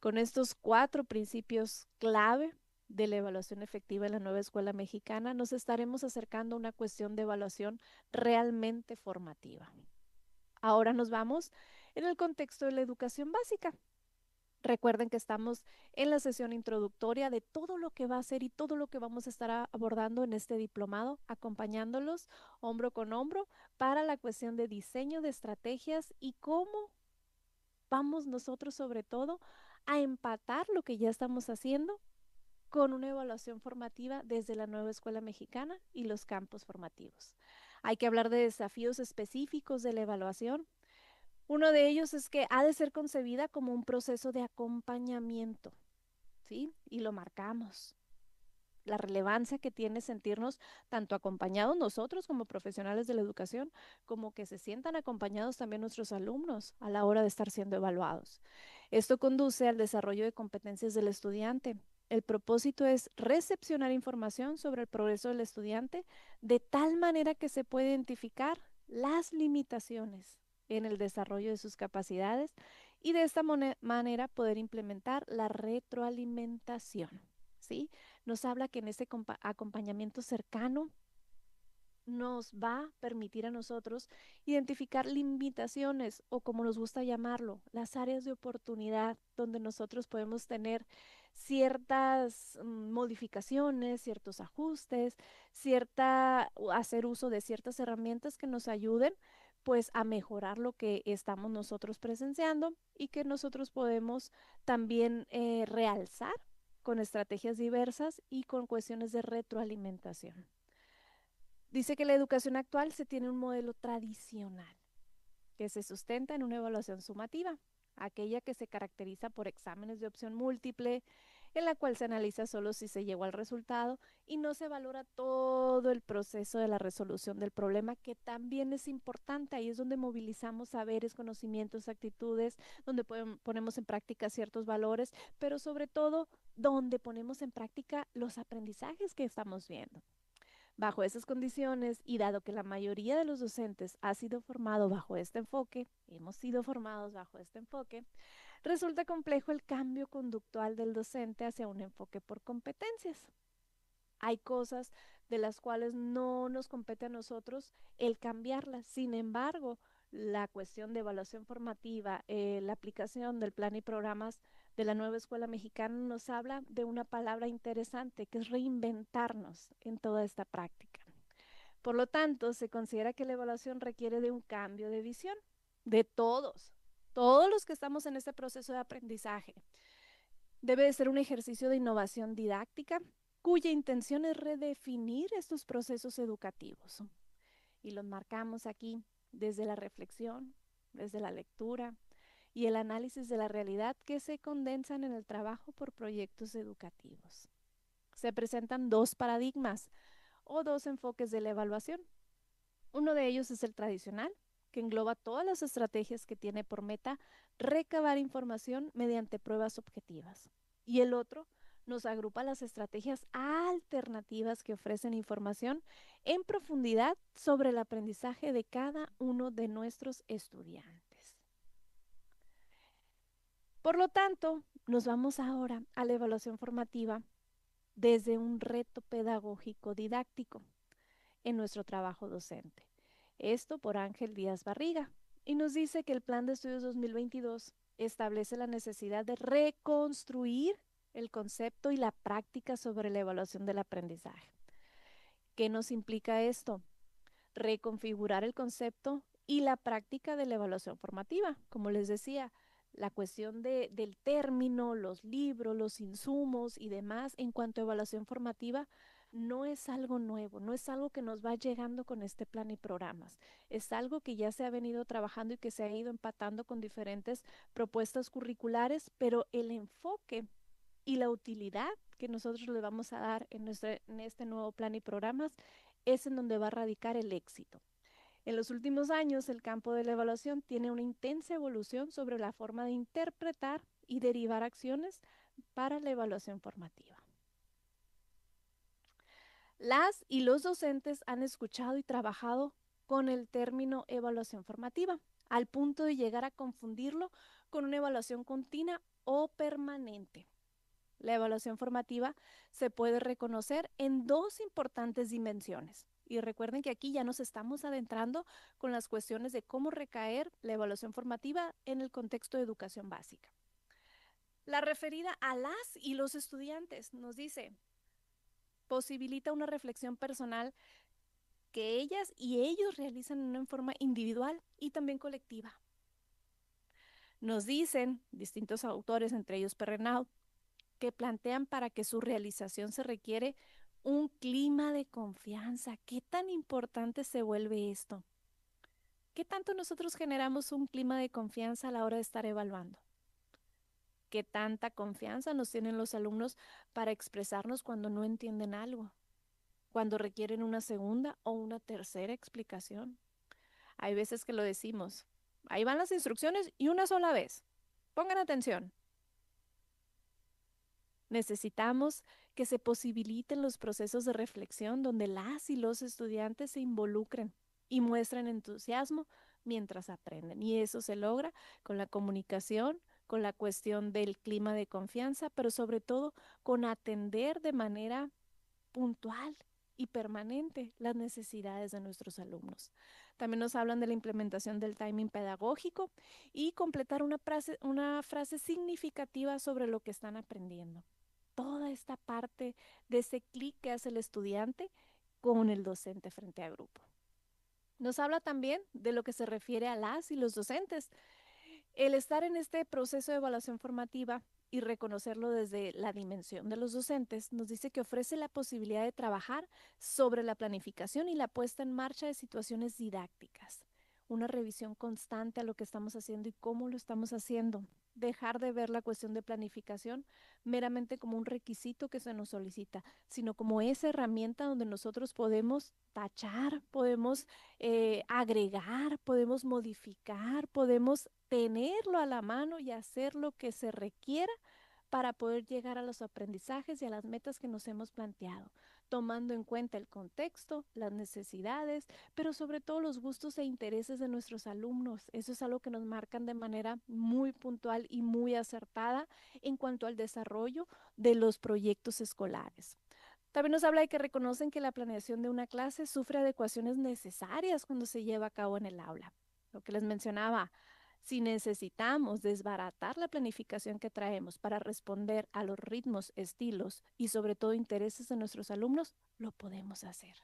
Con estos 4 principios clave de la evaluación efectiva en la nueva escuela mexicana, nos estaremos acercando a una cuestión de evaluación realmente formativa. Ahora nos vamos en el contexto de la educación básica. Recuerden que estamos en la sesión introductoria de todo lo que va a ser y todo lo que vamos a estar abordando en este diplomado, acompañándolos hombro con hombro para la cuestión de diseño de estrategias y cómo vamos nosotros sobre todo a empatar lo que ya estamos haciendo con una evaluación formativa desde la nueva escuela mexicana y los campos formativos. Hay que hablar de desafíos específicos de la evaluación. Uno de ellos es que ha de ser concebida como un proceso de acompañamiento, ¿sí? Y lo marcamos. La relevancia que tiene sentirnos tanto acompañados nosotros como profesionales de la educación, como que se sientan acompañados también nuestros alumnos a la hora de estar siendo evaluados. Esto conduce al desarrollo de competencias del estudiante. El propósito es recepcionar información sobre el progreso del estudiante de tal manera que se pueda identificar las limitaciones en el desarrollo de sus capacidades y de esta manera poder implementar la retroalimentación, ¿sí? Nos habla que en ese acompañamiento cercano nos va a permitir a nosotros identificar limitaciones o como nos gusta llamarlo, las áreas de oportunidad donde nosotros podemos tener ciertas modificaciones, ciertos ajustes, hacer uso de ciertas herramientas que nos ayuden pues a mejorar lo que estamos nosotros presenciando y que nosotros podemos también realzar con estrategias diversas y con cuestiones de retroalimentación. Dice que la educación actual se tiene un modelo tradicional que se sustenta en una evaluación sumativa, aquella que se caracteriza por exámenes de opción múltiple, en la cual se analiza solo si se llegó al resultado y no se valora todo el proceso de la resolución del problema, que también es importante. Ahí es donde movilizamos saberes, conocimientos, actitudes, donde ponemos en práctica ciertos valores, pero sobre todo donde ponemos en práctica los aprendizajes que estamos viendo. Bajo esas condiciones y dado que la mayoría de los docentes ha sido formado bajo este enfoque, hemos sido formados bajo este enfoque, resulta complejo el cambio conductual del docente hacia un enfoque por competencias. Hay cosas de las cuales no nos compete a nosotros el cambiarlas. Sin embargo, la cuestión de evaluación formativa, la aplicación del plan y programas de la nueva escuela mexicana nos habla de una palabra interesante, que es reinventarnos en toda esta práctica. Por lo tanto, se considera que la evaluación requiere de un cambio de visión de todos los que estamos en este proceso de aprendizaje. Debe de ser un ejercicio de innovación didáctica cuya intención es redefinir estos procesos educativos. Y los marcamos aquí desde la reflexión, desde la lectura y el análisis de la realidad que se condensan en el trabajo por proyectos educativos. Se presentan dos paradigmas o dos enfoques de la evaluación. Uno de ellos es el tradicional, que engloba todas las estrategias que tiene por meta recabar información mediante pruebas objetivas. Y el otro nos agrupa las estrategias alternativas que ofrecen información en profundidad sobre el aprendizaje de cada uno de nuestros estudiantes. Por lo tanto, nos vamos ahora a la evaluación formativa desde un reto pedagógico didáctico en nuestro trabajo docente. Esto por Ángel Díaz Barriga, y nos dice que el Plan de Estudios 2022 establece la necesidad de reconstruir el concepto y la práctica sobre la evaluación del aprendizaje. ¿Qué nos implica esto? Reconfigurar el concepto y la práctica de la evaluación formativa. Como les decía, la cuestión del término, los libros, los insumos y demás en cuanto a evaluación formativa no es algo nuevo, no es algo que nos va llegando con este plan y programas. Es algo que ya se ha venido trabajando y que se ha ido empatando con diferentes propuestas curriculares, pero el enfoque y la utilidad que nosotros le vamos a dar en este nuevo plan y programas es en donde va a radicar el éxito. En los últimos años, el campo de la evaluación tiene una intensa evolución sobre la forma de interpretar y derivar acciones para la evaluación formativa. Las y los docentes han escuchado y trabajado con el término evaluación formativa, al punto de llegar a confundirlo con una evaluación continua o permanente. La evaluación formativa se puede reconocer en dos importantes dimensiones. Y recuerden que aquí ya nos estamos adentrando con las cuestiones de cómo recaer la evaluación formativa en el contexto de educación básica. La referida a las y los estudiantes nos dice, posibilita una reflexión personal que ellas y ellos realizan en forma individual y también colectiva. Nos dicen distintos autores, entre ellos Perrenau, que plantean para que su realización se requiere un clima de confianza. ¿Qué tan importante se vuelve esto? ¿Qué tanto nosotros generamos un clima de confianza a la hora de estar evaluando? ¿Qué tanta confianza nos tienen los alumnos para expresarnos cuando no entienden algo? Cuando requieren una segunda o una tercera explicación. Hay veces que lo decimos, ahí van las instrucciones y una sola vez. Pongan atención. Necesitamos que se posibiliten los procesos de reflexión donde las y los estudiantes se involucren y muestren entusiasmo mientras aprenden. Y eso se logra con la comunicación, con la cuestión del clima de confianza, pero sobre todo con atender de manera puntual y permanente las necesidades de nuestros alumnos. También nos hablan de la implementación del timing pedagógico y completar una frase significativa sobre lo que están aprendiendo. Toda esta parte de ese clic que hace el estudiante con el docente frente a grupo. Nos habla también de lo que se refiere a las y los docentes. El estar en este proceso de evaluación formativa y reconocerlo desde la dimensión de los docentes nos dice que ofrece la posibilidad de trabajar sobre la planificación y la puesta en marcha de situaciones didácticas. Una revisión constante a lo que estamos haciendo y cómo lo estamos haciendo. Dejar de ver la cuestión de planificación meramente como un requisito que se nos solicita, sino como esa herramienta donde nosotros podemos tachar, podemos agregar, podemos modificar, podemos tenerlo a la mano y hacer lo que se requiera para poder llegar a los aprendizajes y a las metas que nos hemos planteado, tomando en cuenta el contexto, las necesidades, pero sobre todo los gustos e intereses de nuestros alumnos. Eso es algo que nos marcan de manera muy puntual y muy acertada en cuanto al desarrollo de los proyectos escolares. También nos habla de que reconocen que la planeación de una clase sufre adecuaciones necesarias cuando se lleva a cabo en el aula. Lo que les mencionaba, Si necesitamos desbaratar la planificación que traemos para responder a los ritmos, estilos y sobre todo intereses de nuestros alumnos, lo podemos hacer.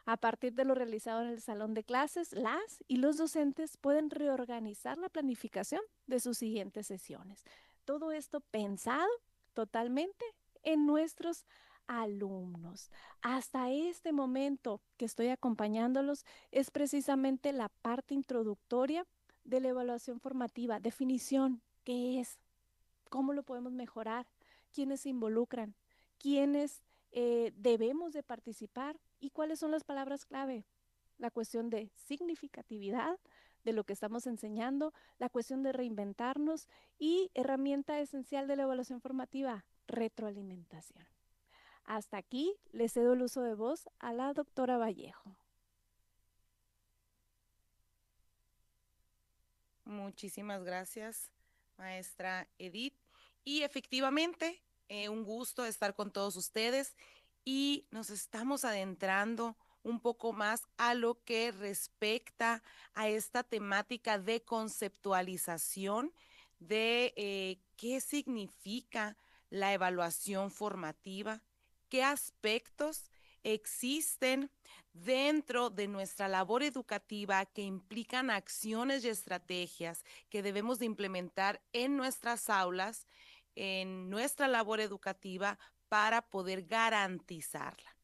A partir de lo realizado en el salón de clases, las y los docentes pueden reorganizar la planificación de sus siguientes sesiones. Todo esto pensado totalmente en nuestros alumnos. Hasta este momento que estoy acompañándolos es precisamente la parte introductoria de la evaluación formativa, definición, ¿qué es? ¿Cómo lo podemos mejorar? ¿Quiénes se involucran? ¿Quiénes debemos de participar? ¿Y cuáles son las palabras clave? La cuestión de significatividad de lo que estamos enseñando, la cuestión de reinventarnos y herramienta esencial de la evaluación formativa, retroalimentación. Hasta aquí le cedo el uso de voz a la doctora Vallejo. Muchísimas gracias, maestra Edith. Y efectivamente, un gusto estar con todos ustedes y nos estamos adentrando un poco más a lo que respecta a esta temática de conceptualización de qué significa la evaluación formativa, qué aspectos existen dentro de nuestra labor educativa que implican acciones y estrategias que debemos de implementar en nuestras aulas, en nuestra labor educativa para poder garantizarla.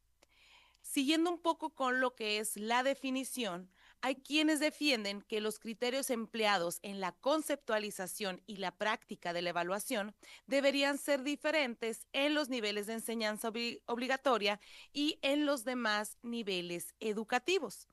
Siguiendo un poco con lo que es la definición, hay quienes defienden que los criterios empleados en la conceptualización y la práctica de la evaluación deberían ser diferentes en los niveles de enseñanza obligatoria y en los demás niveles educativos,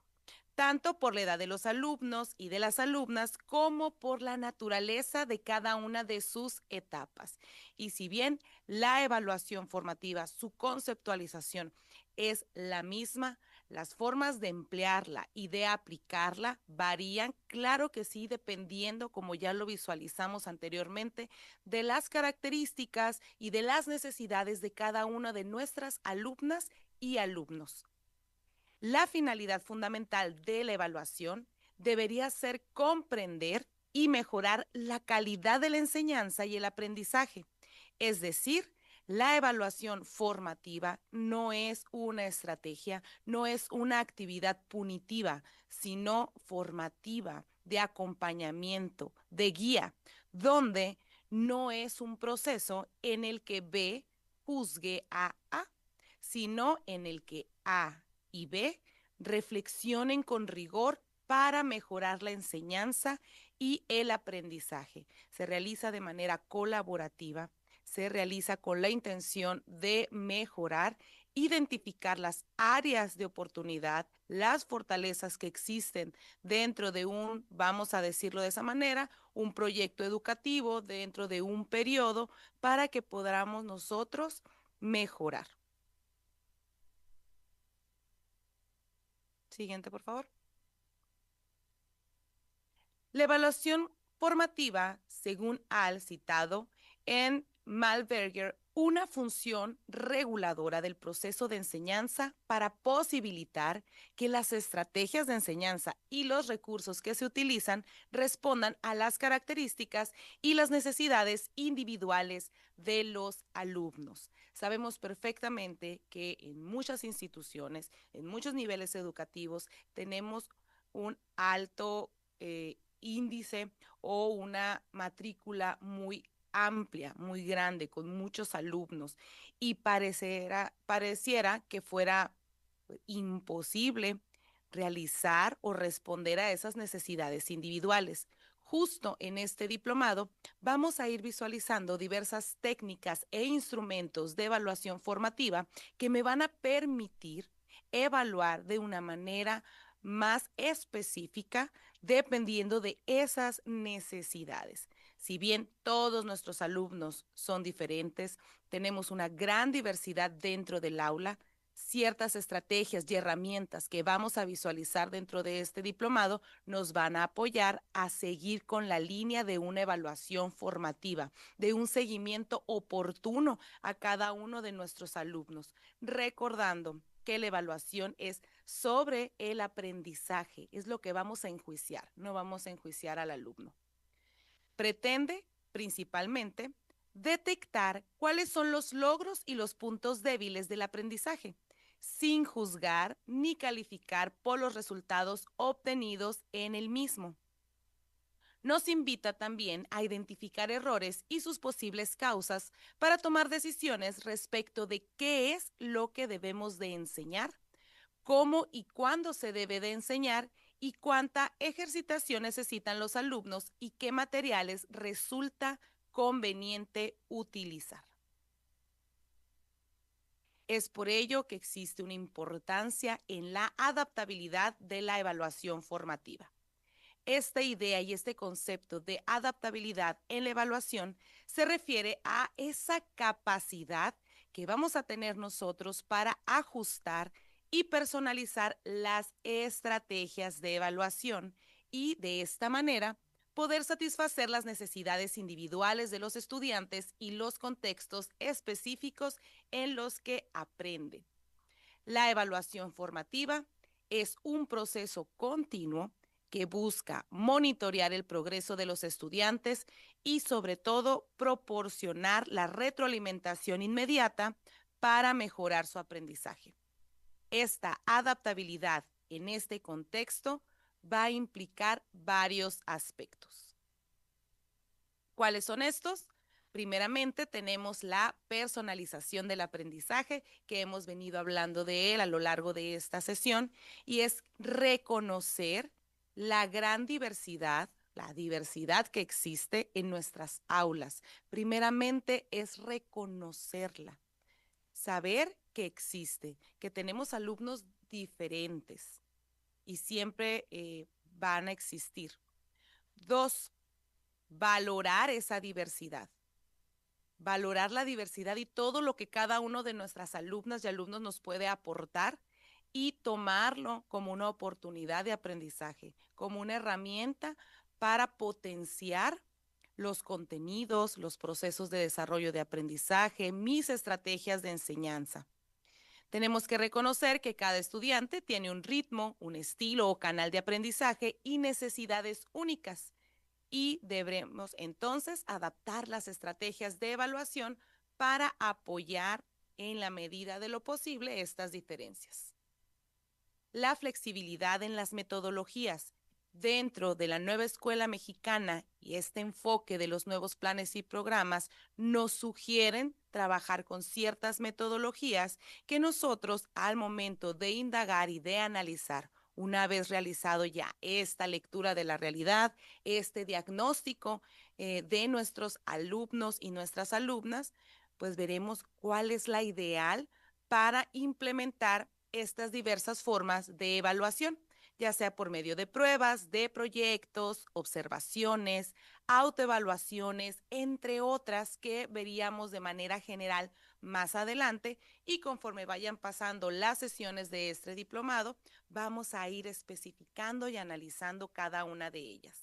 tanto por la edad de los alumnos y de las alumnas como por la naturaleza de cada una de sus etapas. Y si bien la evaluación formativa, su conceptualización es la misma, las formas de emplearla y de aplicarla varían, claro que sí, dependiendo, como ya lo visualizamos anteriormente, de las características y de las necesidades de cada una de nuestras alumnas y alumnos. La finalidad fundamental de la evaluación debería ser comprender y mejorar la calidad de la enseñanza y el aprendizaje. Es decir, la evaluación formativa no es una estrategia, no es una actividad punitiva, sino formativa, de acompañamiento, de guía, donde no es un proceso en el que B juzgue a A, sino en el que A y B reflexionen con rigor para mejorar la enseñanza y el aprendizaje. Se realiza de manera colaborativa, se realiza con la intención de mejorar, identificar las áreas de oportunidad, las fortalezas que existen dentro de un, vamos a decirlo de esa manera, un proyecto educativo, dentro de un periodo, para que podamos nosotros mejorar. Siguiente, por favor. La evaluación formativa, según Al citado en Malberger, una función reguladora del proceso de enseñanza para posibilitar que las estrategias de enseñanza y los recursos que se utilizan respondan a las características y las necesidades individuales de los alumnos. Sabemos perfectamente que en muchas instituciones, en muchos niveles educativos, tenemos un alto índice o una matrícula muy amplia, muy grande, con muchos alumnos, y pareciera que fuera imposible realizar o responder a esas necesidades individuales. Justo en este diplomado vamos a ir visualizando diversas técnicas e instrumentos de evaluación formativa que me van a permitir evaluar de una manera más específica dependiendo de esas necesidades. Si bien todos nuestros alumnos son diferentes, tenemos una gran diversidad dentro del aula, ciertas estrategias y herramientas que vamos a visualizar dentro de este diplomado nos van a apoyar a seguir con la línea de una evaluación formativa, de un seguimiento oportuno a cada uno de nuestros alumnos, recordando que la evaluación es sobre el aprendizaje, es lo que vamos a enjuiciar, no vamos a enjuiciar al alumno. Pretende, principalmente, detectar cuáles son los logros y los puntos débiles del aprendizaje, sin juzgar ni calificar por los resultados obtenidos en el mismo. Nos invita también a identificar errores y sus posibles causas para tomar decisiones respecto de qué es lo que debemos de enseñar, cómo y cuándo se debe de enseñar y cuánta ejercitación necesitan los alumnos y qué materiales resulta conveniente utilizar. Es por ello que existe una importancia en la adaptabilidad de la evaluación formativa. Esta idea y este concepto de adaptabilidad en la evaluación se refiere a esa capacidad que vamos a tener nosotros para ajustar y personalizar las estrategias de evaluación y de esta manera poder satisfacer las necesidades individuales de los estudiantes y los contextos específicos en los que aprenden. La evaluación formativa es un proceso continuo que busca monitorear el progreso de los estudiantes y, sobre todo, proporcionar la retroalimentación inmediata para mejorar su aprendizaje. Esta adaptabilidad en este contexto va a implicar varios aspectos. ¿Cuáles son estos? Primeramente, tenemos la personalización del aprendizaje, que hemos venido hablando de él a lo largo de esta sesión, y es reconocer la gran diversidad, la diversidad que existe en nuestras aulas. Primeramente es reconocerla, saber que existe, que tenemos alumnos diferentes y siempre van a existir. 2, valorar esa diversidad. Valorar la diversidad y todo lo que cada uno de nuestras alumnas y alumnos nos puede aportar y tomarlo como una oportunidad de aprendizaje, como una herramienta para potenciar los contenidos, los procesos de desarrollo de aprendizaje, mis estrategias de enseñanza. Tenemos que reconocer que cada estudiante tiene un ritmo, un estilo o canal de aprendizaje y necesidades únicas. Y debemos entonces adaptar las estrategias de evaluación para apoyar en la medida de lo posible estas diferencias. La flexibilidad en las metodologías. Dentro de la nueva escuela mexicana y este enfoque de los nuevos planes y programas nos sugieren trabajar con ciertas metodologías que nosotros al momento de indagar y de analizar, una vez realizado ya esta lectura de la realidad, este diagnóstico de nuestros alumnos y nuestras alumnas, pues veremos cuál es la ideal para implementar estas diversas formas de evaluación, ya sea por medio de pruebas, de proyectos, observaciones, autoevaluaciones, entre otras que veríamos de manera general más adelante, y conforme vayan pasando las sesiones de este diplomado, vamos a ir especificando y analizando cada una de ellas.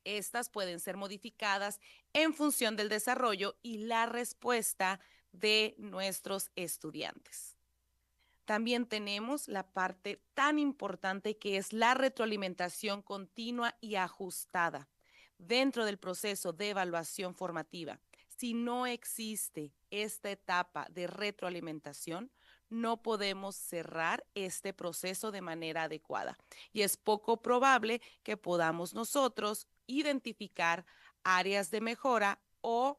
Estas pueden ser modificadas en función del desarrollo y la respuesta de nuestros estudiantes. También tenemos la parte tan importante que es la retroalimentación continua y ajustada dentro del proceso de evaluación formativa. Si no existe esta etapa de retroalimentación, no podemos cerrar este proceso de manera adecuada y es poco probable que podamos nosotros identificar áreas de mejora u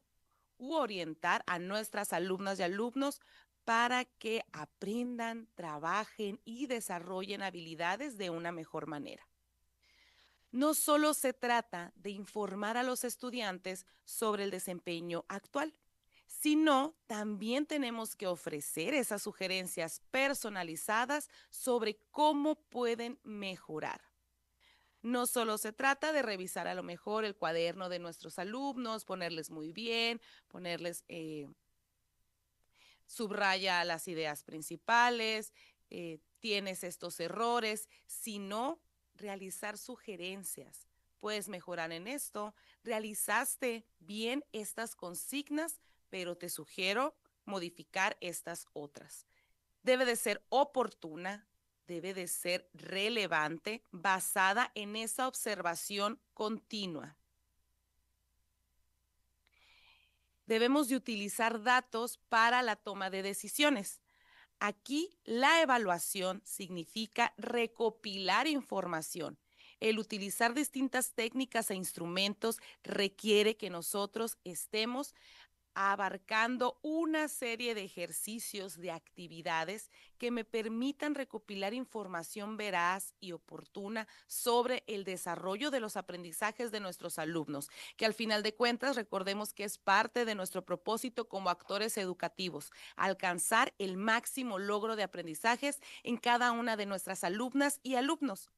orientar a nuestras alumnas y alumnos para que aprendan, trabajen y desarrollen habilidades de una mejor manera. No solo se trata de informar a los estudiantes sobre el desempeño actual, sino también tenemos que ofrecer esas sugerencias personalizadas sobre cómo pueden mejorar. No solo se trata de revisar a lo mejor el cuaderno de nuestros alumnos, ponerles muy bien, ponerles subraya las ideas principales, tienes estos errores, sino realizar sugerencias. Puedes mejorar en esto, realizaste bien estas consignas, pero te sugiero modificar estas otras. Debe de ser oportuna, debe de ser relevante, basada en esa observación continua. debemos de utilizar datos para la toma de decisiones. Aquí la evaluación significa recopilar información. El utilizar distintas técnicas e instrumentos requiere que nosotros estemos abarcando una serie de ejercicios, de actividades que me permitan recopilar información veraz y oportuna sobre el desarrollo de los aprendizajes de nuestros alumnos, que al final de cuentas recordemos que es parte de nuestro propósito como actores educativos, alcanzar el máximo logro de aprendizajes en cada una de nuestras alumnas y alumnos.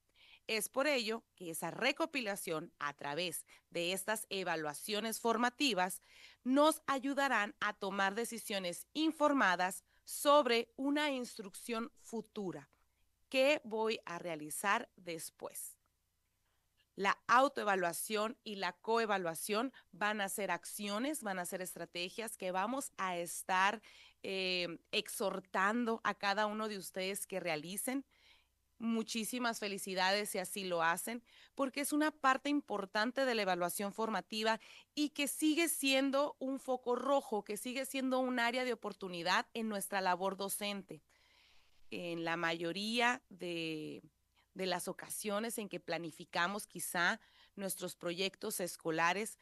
Es por ello que esa recopilación a través de estas evaluaciones formativas nos ayudarán a tomar decisiones informadas sobre una instrucción futura que voy a realizar después. La autoevaluación y la coevaluación van a ser acciones, van a ser estrategias que vamos a estar exhortando a cada uno de ustedes que realicen. Muchísimas felicidades si así lo hacen, porque es una parte importante de la evaluación formativa y que sigue siendo un foco rojo, que sigue siendo un área de oportunidad en nuestra labor docente. En la mayoría de las ocasiones en que planificamos quizá nuestros proyectos escolares,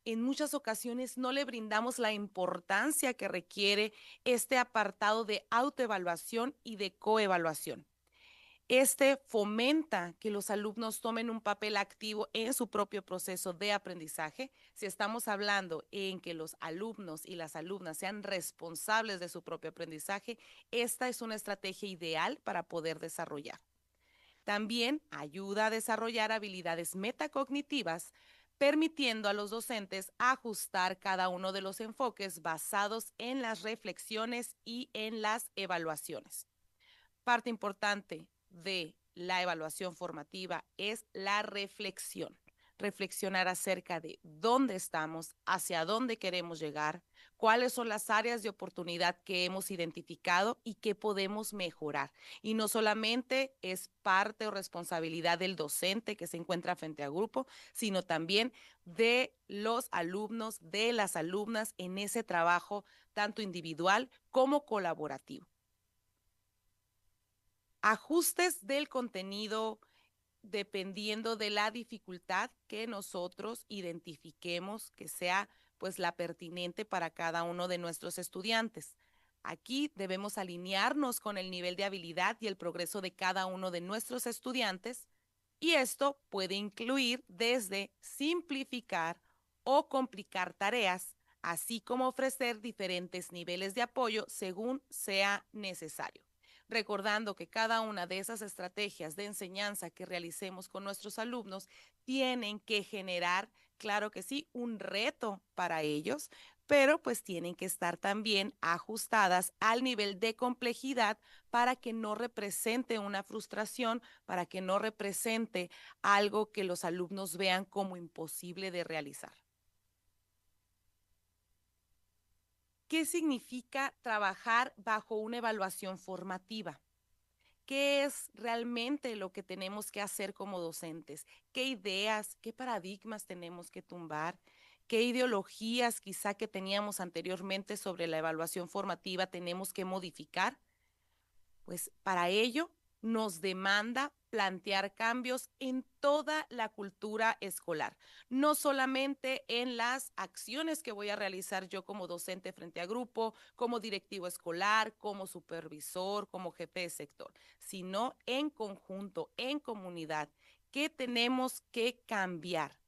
en muchas ocasiones no le brindamos la importancia que requiere este apartado de autoevaluación y de coevaluación. Este fomenta que los alumnos tomen un papel activo en su propio proceso de aprendizaje. Si estamos hablando en que los alumnos y las alumnas sean responsables de su propio aprendizaje, esta es una estrategia ideal para poder desarrollar. También ayuda a desarrollar habilidades metacognitivas, permitiendo a los docentes ajustar cada uno de los enfoques basados en las reflexiones y en las evaluaciones. Parte importante de la evaluación formativa es la reflexión. Reflexionar acerca de dónde estamos, hacia dónde queremos llegar, cuáles son las áreas de oportunidad que hemos identificado y qué podemos mejorar. Y no solamente es parte o responsabilidad del docente que se encuentra frente al grupo, sino también de los alumnos, de las alumnas en ese trabajo tanto individual como colaborativo. Ajustes del contenido dependiendo de la dificultad que nosotros identifiquemos que sea pues la pertinente para cada uno de nuestros estudiantes. Aquí debemos alinearnos con el nivel de habilidad y el progreso de cada uno de nuestros estudiantes, y esto puede incluir desde simplificar o complicar tareas, así como ofrecer diferentes niveles de apoyo según sea necesario. Recordando que cada una de esas estrategias de enseñanza que realicemos con nuestros alumnos tienen que generar, claro que sí, un reto para ellos, pero pues tienen que estar también ajustadas al nivel de complejidad para que no represente una frustración, para que no represente algo que los alumnos vean como imposible de realizar. ¿Qué significa trabajar bajo una evaluación formativa? ¿Qué es realmente lo que tenemos que hacer como docentes? ¿Qué ideas, qué paradigmas tenemos que tumbar? ¿Qué ideologías quizá que teníamos anteriormente sobre la evaluación formativa tenemos que modificar? Pues para ello nos demanda plantear cambios en toda la cultura escolar, no solamente en las acciones que voy a realizar yo como docente frente a grupo, como directivo escolar, como supervisor, como jefe de sector, sino en conjunto, en comunidad. ¿Qué tenemos que cambiar?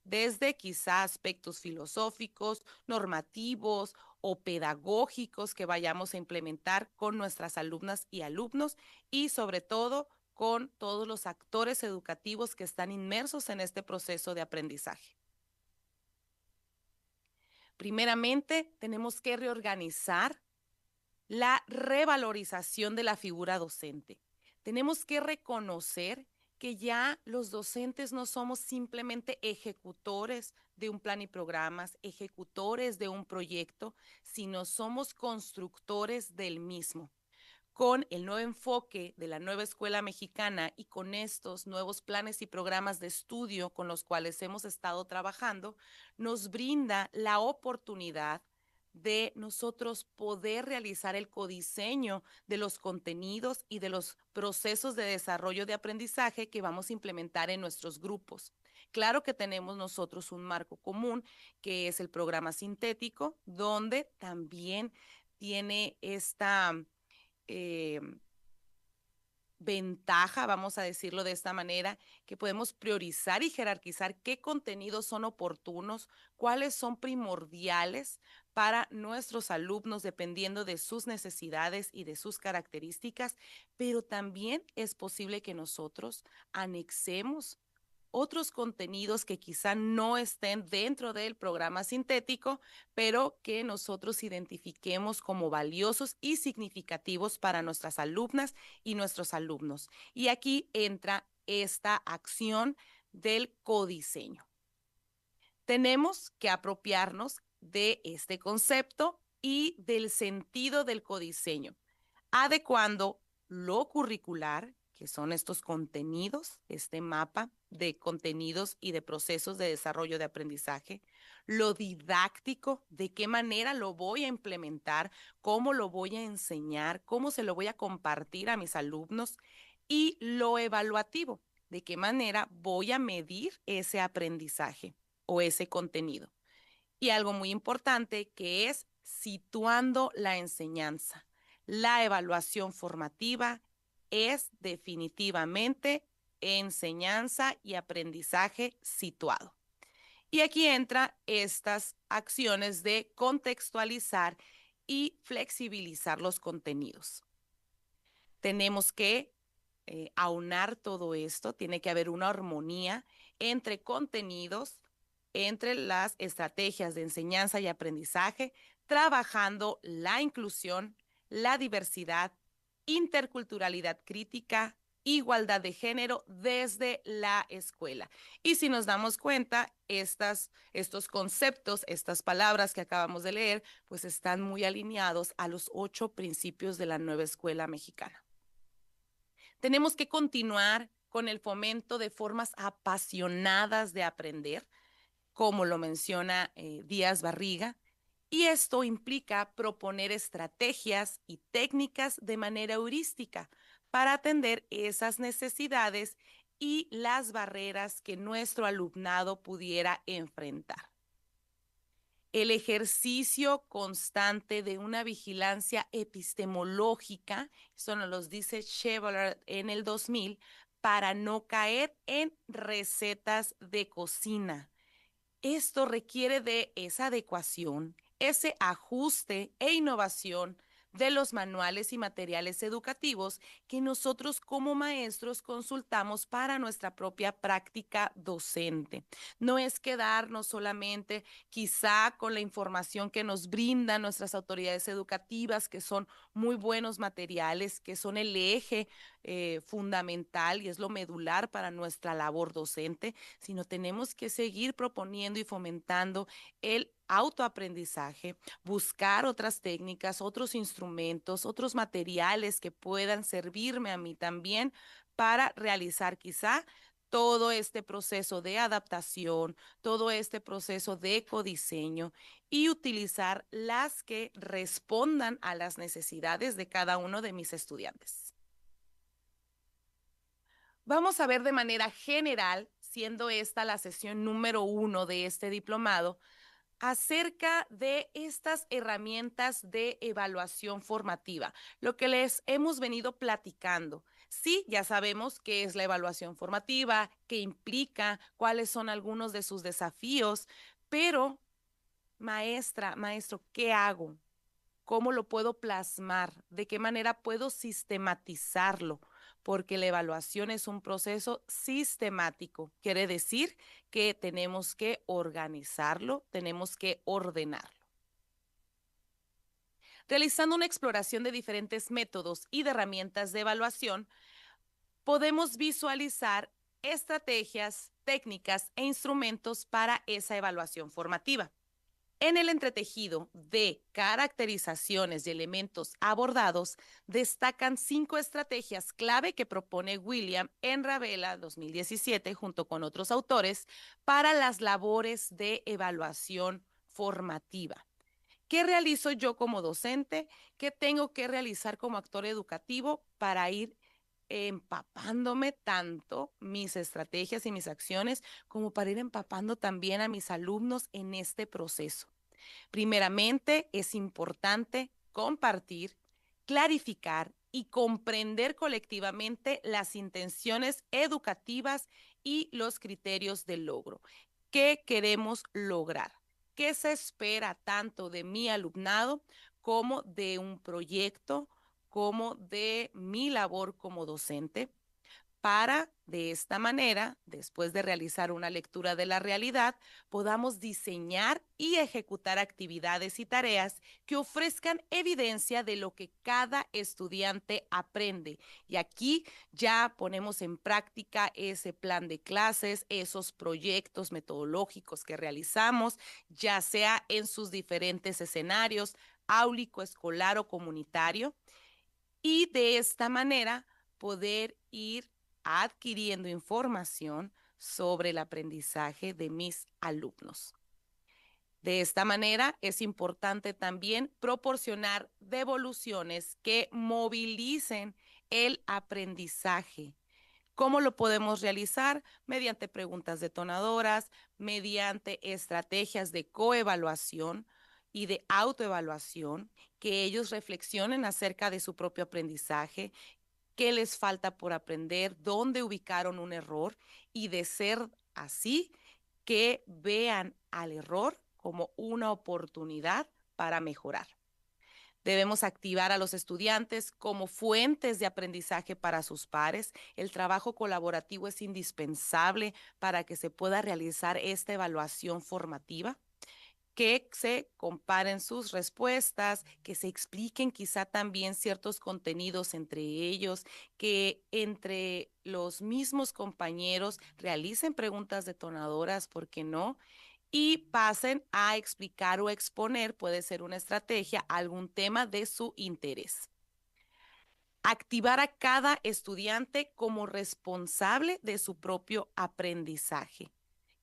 Desde quizá aspectos filosóficos, normativos o pedagógicos que vayamos a implementar con nuestras alumnas y alumnos, y sobre todo con todos los actores educativos que están inmersos en este proceso de aprendizaje. Primeramente, tenemos que reorganizar la revalorización de la figura docente. Tenemos que reconocer que ya los docentes no somos simplemente ejecutores de un plan y programas, ejecutores de un proyecto, sino somos constructores del mismo. con el nuevo enfoque de la nueva escuela mexicana y con estos nuevos planes y programas de estudio con los cuales hemos estado trabajando, nos brinda la oportunidad de nosotros poder realizar el codiseño de los contenidos y de los procesos de desarrollo de aprendizaje que vamos a implementar en nuestros grupos. Claro que tenemos nosotros un marco común, que es el programa sintético, donde también tiene esta ventaja, vamos a decirlo de esta manera, que podemos priorizar y jerarquizar qué contenidos son oportunos, cuáles son primordiales para nuestros alumnos dependiendo de sus necesidades y de sus características, pero también es posible que nosotros anexemos otros contenidos que quizá no estén dentro del programa sintético, pero que nosotros identifiquemos como valiosos y significativos para nuestras alumnas y nuestros alumnos. Y aquí entra esta acción del codiseño. Tenemos que apropiarnos de este concepto y del sentido del codiseño, adecuando lo curricular, que son estos contenidos, este mapa de contenidos y de procesos de desarrollo de aprendizaje, lo didáctico, de qué manera lo voy a implementar, cómo lo voy a enseñar, cómo se lo voy a compartir a mis alumnos, y lo evaluativo, de qué manera voy a medir ese aprendizaje o ese contenido. Y algo muy importante que es situando la enseñanza. La evaluación formativa es definitivamente enseñanza y aprendizaje situado. Y aquí entran estas acciones de contextualizar y flexibilizar los contenidos. Tenemos que aunar todo esto, tiene que haber una armonía entre contenidos, entre las estrategias de enseñanza y aprendizaje, trabajando la inclusión, la diversidad, interculturalidad crítica, igualdad de género desde la escuela. Y si nos damos cuenta, estos conceptos, estas palabras que acabamos de leer, pues están muy alineados a los 8 principios de la nueva escuela mexicana. Tenemos que continuar con el fomento de formas apasionadas de aprender, como lo menciona Díaz Barriga, y esto implica proponer estrategias y técnicas de manera heurística para atender esas necesidades y las barreras que nuestro alumnado pudiera enfrentar. El ejercicio constante de una vigilancia epistemológica, eso nos lo dice Chevalier en el 2000, para no caer en recetas de cocina. Esto requiere de esa adecuación, ese ajuste e innovación de los manuales y materiales educativos que nosotros como maestros consultamos para nuestra propia práctica docente. No es quedarnos solamente quizá con la información que nos brindan nuestras autoridades educativas, que son muy buenos materiales, que son el eje fundamental y es lo medular para nuestra labor docente, sino tenemos que seguir proponiendo y fomentando el autoaprendizaje, buscar otras técnicas, otros instrumentos, otros materiales que puedan servirme a mí también para realizar quizá todo este proceso de adaptación, todo este proceso de codiseño y utilizar las que respondan a las necesidades de cada uno de mis estudiantes. Vamos a ver de manera general, siendo esta la sesión número 1 de este diplomado, acerca de estas herramientas de evaluación formativa, lo que les hemos venido platicando. Sí, ya sabemos qué es la evaluación formativa, qué implica, cuáles son algunos de sus desafíos, pero maestra, maestro, ¿qué hago? ¿Cómo lo puedo plasmar? ¿De qué manera puedo sistematizarlo? Porque la evaluación es un proceso sistemático. Quiere decir que tenemos que organizarlo, tenemos que ordenarlo. Realizando una exploración de diferentes métodos y de herramientas de evaluación, podemos visualizar estrategias, técnicas e instrumentos para esa evaluación formativa. En el entretejido de caracterizaciones y elementos abordados, destacan 5 estrategias clave que propone William en Ravela 2017 junto con otros autores para las labores de evaluación formativa. ¿Qué realizo yo como docente? ¿Qué tengo que realizar como actor educativo para ir empapándome tanto mis estrategias y mis acciones como para ir empapando también a mis alumnos en este proceso? Primeramente, es importante compartir, clarificar y comprender colectivamente las intenciones educativas y los criterios de logro. ¿Qué queremos lograr? ¿Qué se espera tanto de mi alumnado como de un proyecto, como de mi labor como docente? Para, de esta manera, después de realizar una lectura de la realidad, podamos diseñar y ejecutar actividades y tareas que ofrezcan evidencia de lo que cada estudiante aprende. Y aquí ya ponemos en práctica ese plan de clases, esos proyectos metodológicos que realizamos, ya sea en sus diferentes escenarios, áulico, escolar o comunitario, y de esta manera poder ir adquiriendo información sobre el aprendizaje de mis alumnos. De esta manera, es importante también proporcionar devoluciones que movilicen el aprendizaje. ¿Cómo lo podemos realizar? Mediante preguntas detonadoras, mediante estrategias de coevaluación y de autoevaluación, que ellos reflexionen acerca de su propio aprendizaje, qué les falta por aprender, dónde ubicaron un error, y de ser así, que vean al error como una oportunidad para mejorar. Debemos activar a los estudiantes como fuentes de aprendizaje para sus pares. El trabajo colaborativo es indispensable para que se pueda realizar esta evaluación formativa, que se comparen sus respuestas, que se expliquen quizá también ciertos contenidos entre ellos, que entre los mismos compañeros realicen preguntas detonadoras, ¿por qué no? Y pasen a explicar o exponer, puede ser una estrategia, algún tema de su interés. Activar a cada estudiante como responsable de su propio aprendizaje.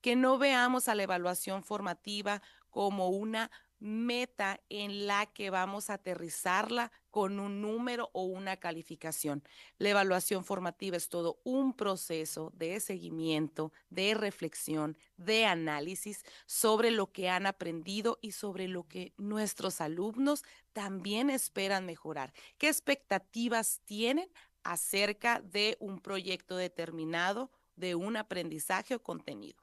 Que no veamos a la evaluación formativa como una meta en la que vamos a aterrizarla con un número o una calificación. La evaluación formativa es todo un proceso de seguimiento, de reflexión, de análisis sobre lo que han aprendido y sobre lo que nuestros alumnos también esperan mejorar. ¿Qué expectativas tienen acerca de un proyecto determinado, de un aprendizaje o contenido?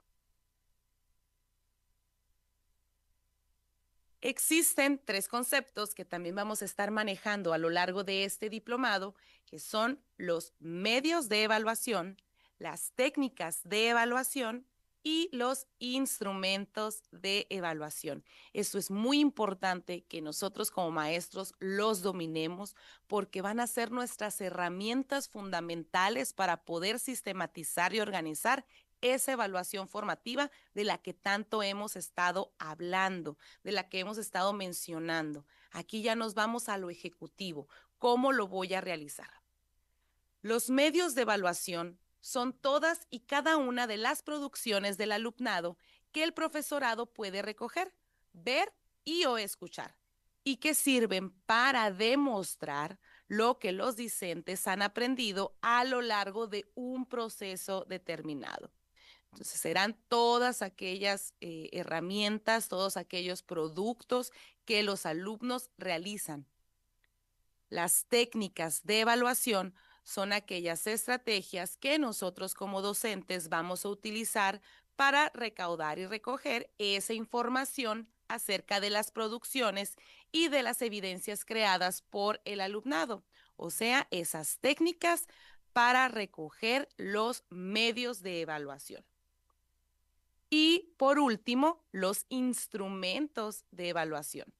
Existen 3 conceptos que también vamos a estar manejando a lo largo de este diplomado, que son los medios de evaluación, las técnicas de evaluación y los instrumentos de evaluación. Esto es muy importante que nosotros como maestros los dominemos, porque van a ser nuestras herramientas fundamentales para poder sistematizar y organizar esa evaluación formativa de la que tanto hemos estado hablando, de la que hemos estado mencionando. Aquí ya nos vamos a lo ejecutivo. ¿Cómo lo voy a realizar? Los medios de evaluación son todas y cada una de las producciones del alumnado que el profesorado puede recoger, ver y o escuchar, y que sirven para demostrar lo que los discentes han aprendido a lo largo de un proceso determinado. Entonces serán todas aquellas herramientas, todos aquellos productos que los alumnos realizan. Las técnicas de evaluación son aquellas estrategias que nosotros como docentes vamos a utilizar para recaudar y recoger esa información acerca de las producciones y de las evidencias creadas por el alumnado. O sea, esas técnicas para recoger los medios de evaluación. Y por último, los instrumentos de evaluación.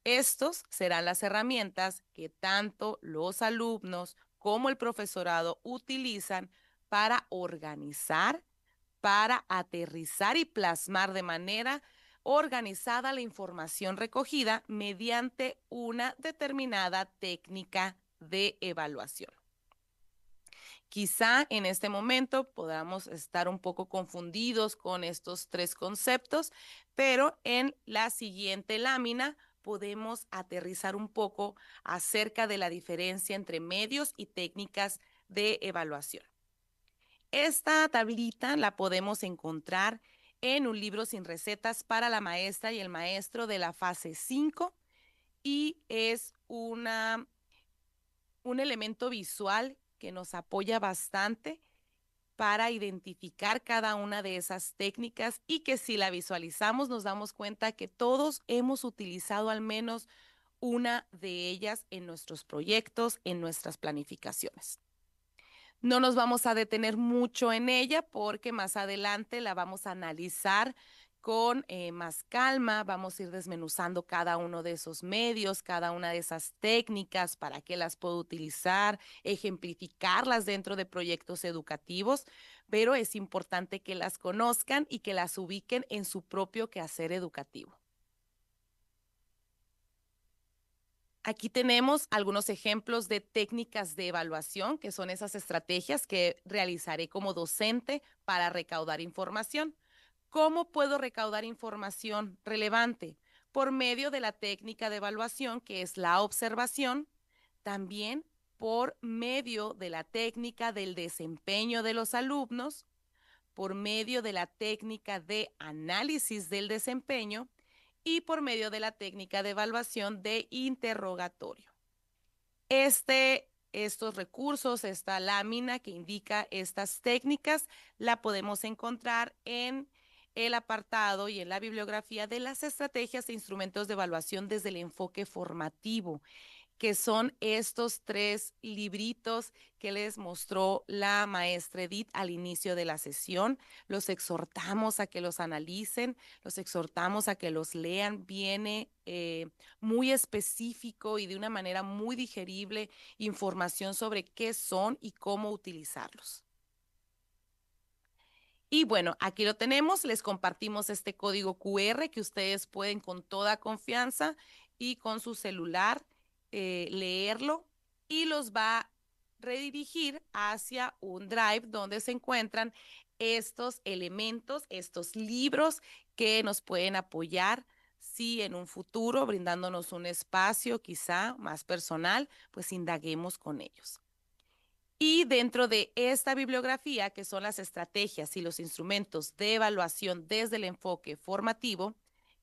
Estos serán las herramientas que tanto los alumnos como el profesorado utilizan para organizar, para aterrizar y plasmar de manera organizada la información recogida mediante una determinada técnica de evaluación. Quizá en este momento podamos estar un poco confundidos con estos tres conceptos, pero en la siguiente lámina podemos aterrizar un poco acerca de la diferencia entre medios y técnicas de evaluación. Esta tablita la podemos encontrar en un libro sin recetas para la maestra y el maestro de la fase 5 y es un elemento visual que nos apoya bastante para identificar cada una de esas técnicas y que si la visualizamos nos damos cuenta que todos hemos utilizado al menos una de ellas en nuestros proyectos, en nuestras planificaciones. No nos vamos a detener mucho en ella porque más adelante la vamos a analizar con más calma, vamos a ir desmenuzando cada uno de esos medios, cada una de esas técnicas, para qué las puedo utilizar, ejemplificarlas dentro de proyectos educativos, pero es importante que las conozcan y que las ubiquen en su propio quehacer educativo. Aquí tenemos algunos ejemplos de técnicas de evaluación, que son esas estrategias que realizaré como docente para recaudar información. ¿Cómo puedo recaudar información relevante? Por medio de la técnica de evaluación, que es la observación, también por medio de la técnica del desempeño de los alumnos, por medio de la técnica de análisis del desempeño y por medio de la técnica de evaluación de interrogatorio. Estos recursos, esta lámina que indica estas técnicas, la podemos encontrar en el apartado y en la bibliografía de las estrategias e instrumentos de evaluación desde el enfoque formativo, que son estos 3 libritos que les mostró la maestra Edith al inicio de la sesión. Los exhortamos a que los analicen, los exhortamos a que los lean. Viene muy específico y de una manera muy digerible información sobre qué son y cómo utilizarlos. Y bueno, aquí lo tenemos, les compartimos este código QR que ustedes pueden con toda confianza y con su celular leerlo y los va a redirigir hacia un drive donde se encuentran estos elementos, estos libros que nos pueden apoyar si en un futuro, brindándonos un espacio quizá más personal, pues indaguemos con ellos. Y dentro de esta bibliografía, que son las estrategias y los instrumentos de evaluación desde el enfoque formativo,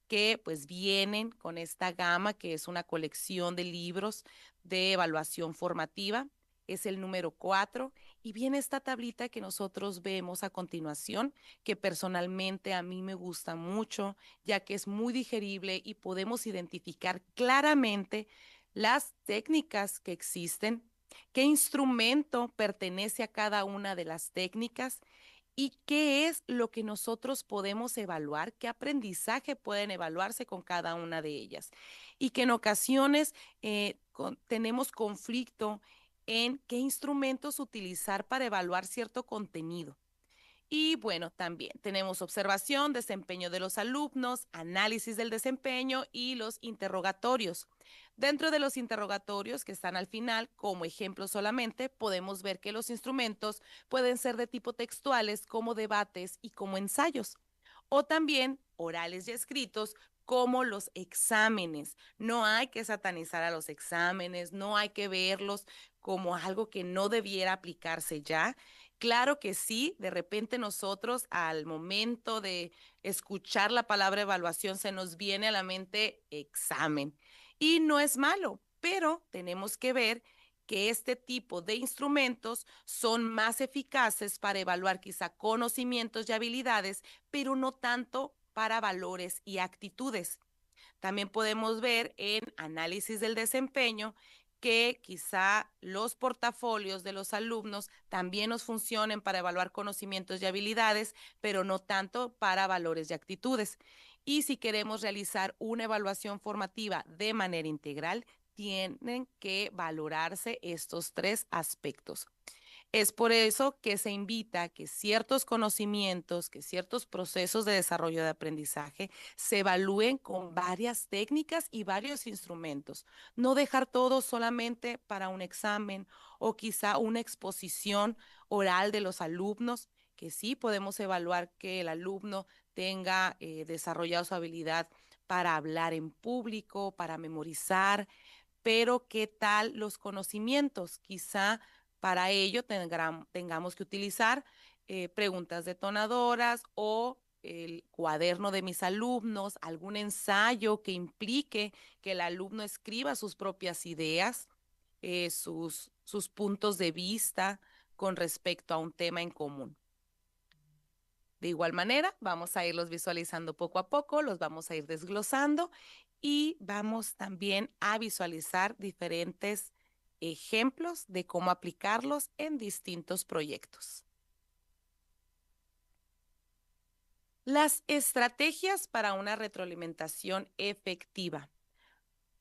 que pues vienen con esta gama que es una colección de libros de evaluación formativa, es el número 4 y viene esta tablita que nosotros vemos a continuación, que personalmente a mí me gusta mucho, ya que es muy digerible y podemos identificar claramente las técnicas que existen, qué instrumento pertenece a cada una de las técnicas y qué es lo que nosotros podemos evaluar, qué aprendizaje pueden evaluarse con cada una de ellas. Y que en ocasiones tenemos conflicto en qué instrumentos utilizar para evaluar cierto contenido. Y bueno, también tenemos observación, desempeño de los alumnos, análisis del desempeño y los interrogatorios. Dentro de los interrogatorios que están al final, como ejemplo solamente, podemos ver que los instrumentos pueden ser de tipo textuales como debates y como ensayos, o también orales y escritos como los exámenes. No hay que satanizar a los exámenes, no hay que verlos como algo que no debiera aplicarse ya. Claro que sí, de repente nosotros al momento de escuchar la palabra evaluación se nos viene a la mente examen y no es malo, pero tenemos que ver que este tipo de instrumentos son más eficaces para evaluar quizá conocimientos y habilidades, pero no tanto para valores y actitudes. También podemos ver en análisis del desempeño que quizá los portafolios de los alumnos también nos funcionen para evaluar conocimientos y habilidades, pero no tanto para valores y actitudes. Y si queremos realizar una evaluación formativa de manera integral, tienen que valorarse estos 3 aspectos. Es por eso que se invita a que ciertos conocimientos, que ciertos procesos de desarrollo de aprendizaje se evalúen con varias técnicas y varios instrumentos. No dejar todo solamente para un examen o quizá una exposición oral de los alumnos, que sí podemos evaluar que el alumno tenga desarrollado su habilidad para hablar en público, para memorizar, pero ¿qué tal los conocimientos? Quizá para ello tengamos que utilizar preguntas detonadoras o el cuaderno de mis alumnos, algún ensayo que implique que el alumno escriba sus propias ideas, sus puntos de vista con respecto a un tema en común. De igual manera, vamos a irlos visualizando poco a poco, los vamos a ir desglosando y vamos también a visualizar diferentes ejemplos de cómo aplicarlos en distintos proyectos. Las estrategias para una retroalimentación efectiva.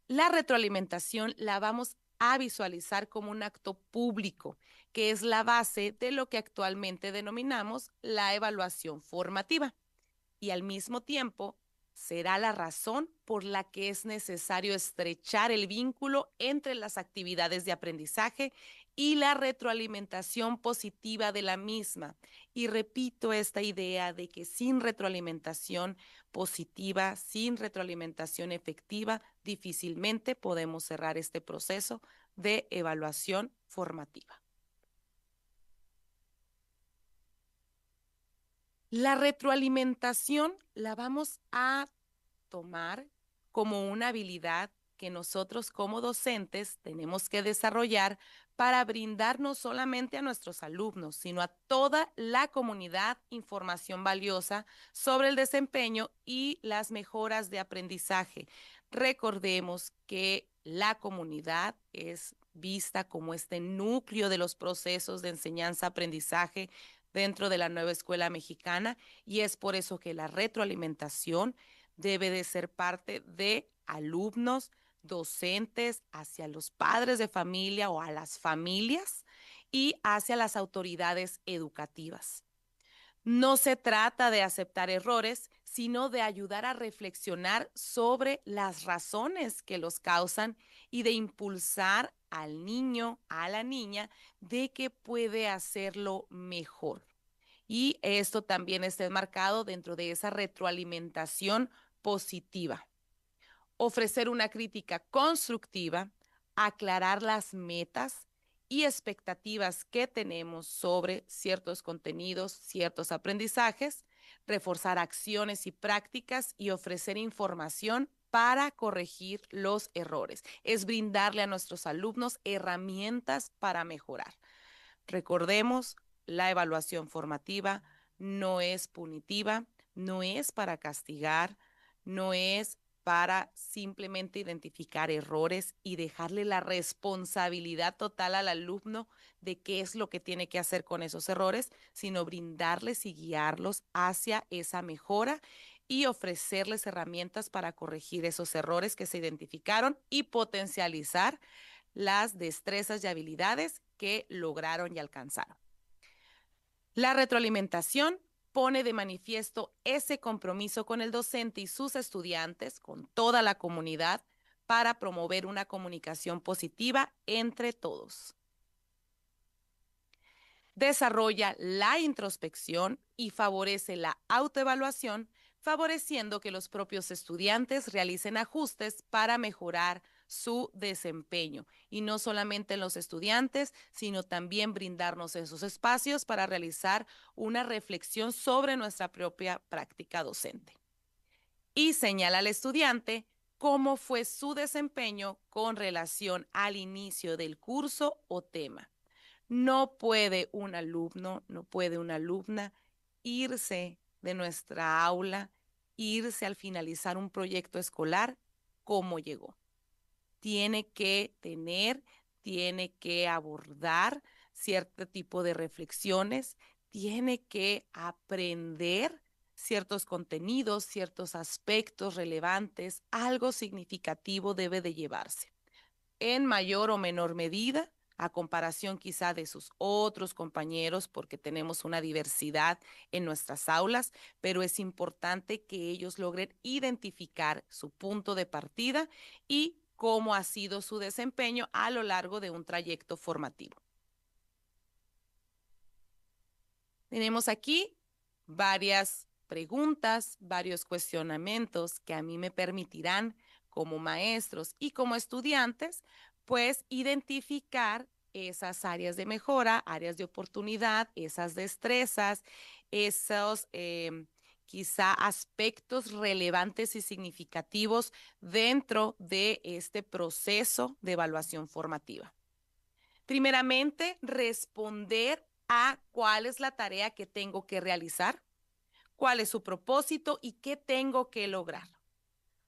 La retroalimentación la vamos a visualizar como un acto público, que es la base de lo que actualmente denominamos la evaluación formativa. Y al mismo tiempo será la razón por la que es necesario estrechar el vínculo entre las actividades de aprendizaje y la retroalimentación positiva de la misma. Y repito esta idea de que sin retroalimentación positiva, sin retroalimentación efectiva, difícilmente podemos cerrar este proceso de evaluación formativa. La retroalimentación la vamos a tomar como una habilidad que nosotros como docentes tenemos que desarrollar para brindar no solamente a nuestros alumnos, sino a toda la comunidad información valiosa sobre el desempeño y las mejoras de aprendizaje. Recordemos que la comunidad es vista como este núcleo de los procesos de enseñanza-aprendizaje dentro de la nueva escuela mexicana, y es por eso que la retroalimentación debe de ser parte de alumnos, docentes, hacia los padres de familia o a las familias y hacia las autoridades educativas. No se trata de aceptar errores, sino de ayudar a reflexionar sobre las razones que los causan y de impulsar al niño, a la niña, de que puede hacerlo mejor. Y esto también está enmarcado dentro de esa retroalimentación positiva. Ofrecer una crítica constructiva, aclarar las metas y expectativas que tenemos sobre ciertos contenidos, ciertos aprendizajes, reforzar acciones y prácticas y ofrecer información para corregir los errores. Es brindarle a nuestros alumnos herramientas para mejorar. Recordemos, la evaluación formativa no es punitiva, no es para castigar, no es para simplemente identificar errores y dejarle la responsabilidad total al alumno de qué es lo que tiene que hacer con esos errores, sino brindarles y guiarlos hacia esa mejora y ofrecerles herramientas para corregir esos errores que se identificaron y potencializar las destrezas y habilidades que lograron y alcanzaron. La retroalimentación pone de manifiesto ese compromiso con el docente y sus estudiantes, con toda la comunidad, para promover una comunicación positiva entre todos. Desarrolla la introspección y favorece la autoevaluación, favoreciendo que los propios estudiantes realicen ajustes para mejorar su desempeño. Y no solamente los estudiantes, sino también brindarnos esos espacios para realizar una reflexión sobre nuestra propia práctica docente. Y señala al estudiante cómo fue su desempeño con relación al inicio del curso o tema. No puede un alumno, no puede una alumna irse de nuestra aula, irse al finalizar un proyecto escolar como llegó. Tiene que abordar cierto tipo de reflexiones, tiene que aprender ciertos contenidos, ciertos aspectos relevantes, algo significativo debe de llevarse. En mayor o menor medida, a comparación quizá de sus otros compañeros, porque tenemos una diversidad en nuestras aulas, pero es importante que ellos logren identificar su punto de partida y cómo ha sido su desempeño a lo largo de un trayecto formativo. Tenemos aquí varias preguntas, varios cuestionamientos que a mí me permitirán como maestros y como estudiantes, pues identificar esas áreas de mejora, áreas de oportunidad, esas destrezas, esos quizá aspectos relevantes y significativos dentro de este proceso de evaluación formativa. Primeramente, responder a cuál es la tarea que tengo que realizar, cuál es su propósito y qué tengo que lograr.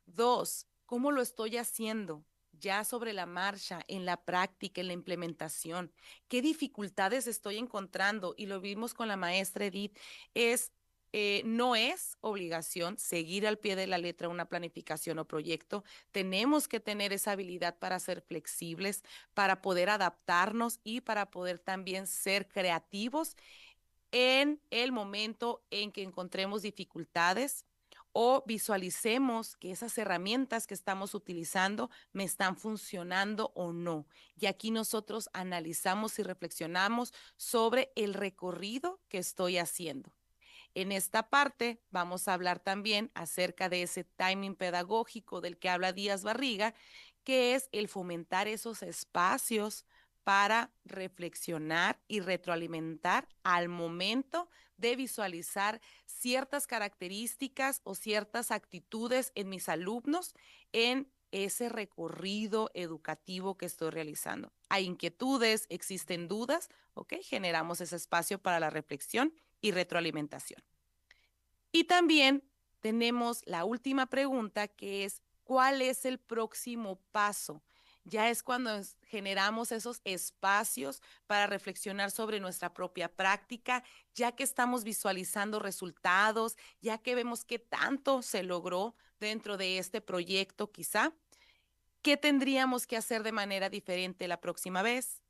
2, ¿cómo lo estoy haciendo? Ya sobre la marcha, en la práctica, en la implementación. ¿Qué dificultades estoy encontrando? Y lo vimos con la maestra Edith, no es obligación seguir al pie de la letra una planificación o proyecto. Tenemos que tener esa habilidad para ser flexibles, para poder adaptarnos y para poder también ser creativos en el momento en que encontremos dificultades o visualicemos que esas herramientas que estamos utilizando me están funcionando o no. Y aquí nosotros analizamos y reflexionamos sobre el recorrido que estoy haciendo. En esta parte vamos a hablar también acerca de ese timing pedagógico del que habla Díaz Barriga, que es el fomentar esos espacios para reflexionar y retroalimentar al momento de visualizar ciertas características o ciertas actitudes en mis alumnos en ese recorrido educativo que estoy realizando. Hay inquietudes, existen dudas, ¿ok? Generamos ese espacio para la reflexión y retroalimentación. Y también tenemos la última pregunta, que es, ¿cuál es el próximo paso? Ya es cuando generamos esos espacios para reflexionar sobre nuestra propia práctica, ya que estamos visualizando resultados, ya que vemos qué tanto se logró dentro de este proyecto quizá. ¿Qué tendríamos que hacer de manera diferente la próxima vez?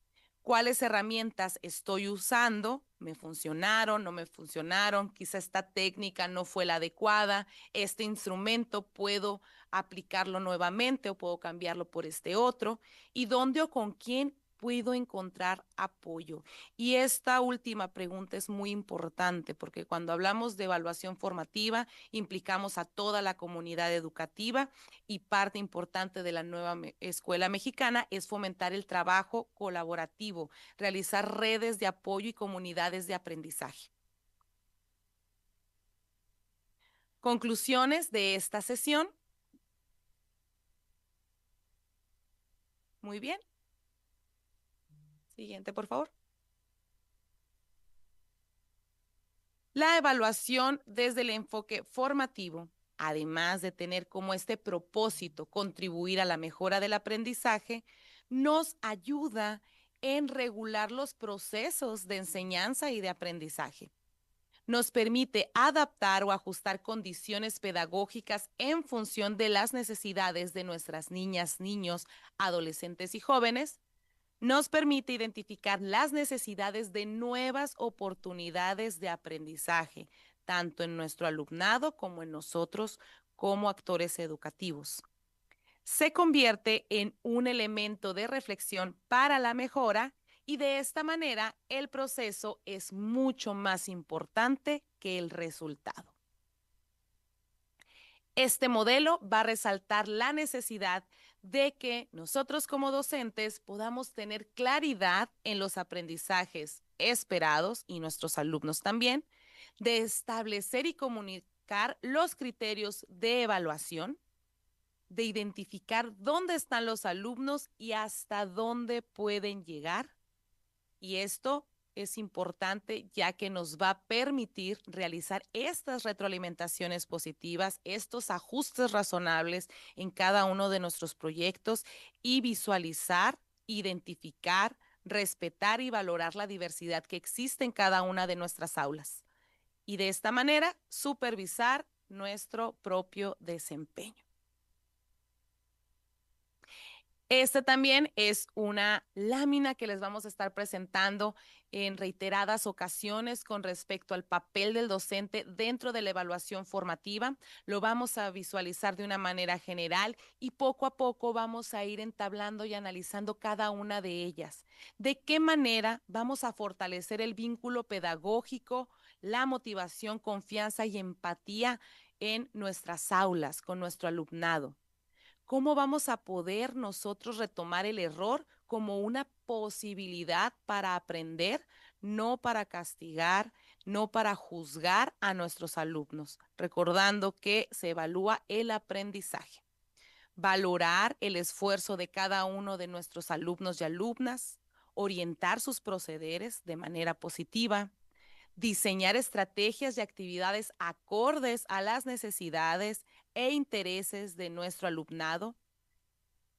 ¿Cuáles herramientas estoy usando? ¿Me funcionaron? ¿No me funcionaron? Quizá esta técnica no fue la adecuada. Este instrumento puedo aplicarlo nuevamente o puedo cambiarlo por este otro. ¿Y dónde o con quién puedo encontrar apoyo? Y esta última pregunta es muy importante porque cuando hablamos de evaluación formativa implicamos a toda la comunidad educativa y parte importante de la nueva escuela mexicana es fomentar el trabajo colaborativo, realizar redes de apoyo y comunidades de aprendizaje. Conclusiones de esta sesión. Muy bien. Siguiente, por favor. La evaluación desde el enfoque formativo, además de tener como este propósito contribuir a la mejora del aprendizaje, nos ayuda en regular los procesos de enseñanza y de aprendizaje. Nos permite adaptar o ajustar condiciones pedagógicas en función de las necesidades de nuestras niñas, niños, adolescentes y jóvenes. Nos permite identificar las necesidades de nuevas oportunidades de aprendizaje, tanto en nuestro alumnado como en nosotros como actores educativos. Se convierte en un elemento de reflexión para la mejora y de esta manera el proceso es mucho más importante que el resultado. Este modelo va a resaltar la necesidad de que nosotros como docentes podamos tener claridad en los aprendizajes esperados y nuestros alumnos también, de establecer y comunicar los criterios de evaluación, de identificar dónde están los alumnos y hasta dónde pueden llegar. Y esto es importante ya que nos va a permitir realizar estas retroalimentaciones positivas, estos ajustes razonables en cada uno de nuestros proyectos y visualizar, identificar, respetar y valorar la diversidad que existe en cada una de nuestras aulas. Y de esta manera, supervisar nuestro propio desempeño. Este también es una lámina que les vamos a estar presentando en reiteradas ocasiones con respecto al papel del docente dentro de la evaluación formativa. Lo vamos a visualizar de una manera general y poco a poco vamos a ir entablando y analizando cada una de ellas. ¿De qué manera vamos a fortalecer el vínculo pedagógico, la motivación, confianza y empatía en nuestras aulas, con nuestro alumnado? ¿Cómo vamos a poder nosotros retomar el error como una posibilidad para aprender, no para castigar, no para juzgar a nuestros alumnos? Recordando que se evalúa el aprendizaje. Valorar el esfuerzo de cada uno de nuestros alumnos y alumnas, orientar sus procederes de manera positiva, diseñar estrategias y actividades acordes a las necesidades e intereses de nuestro alumnado.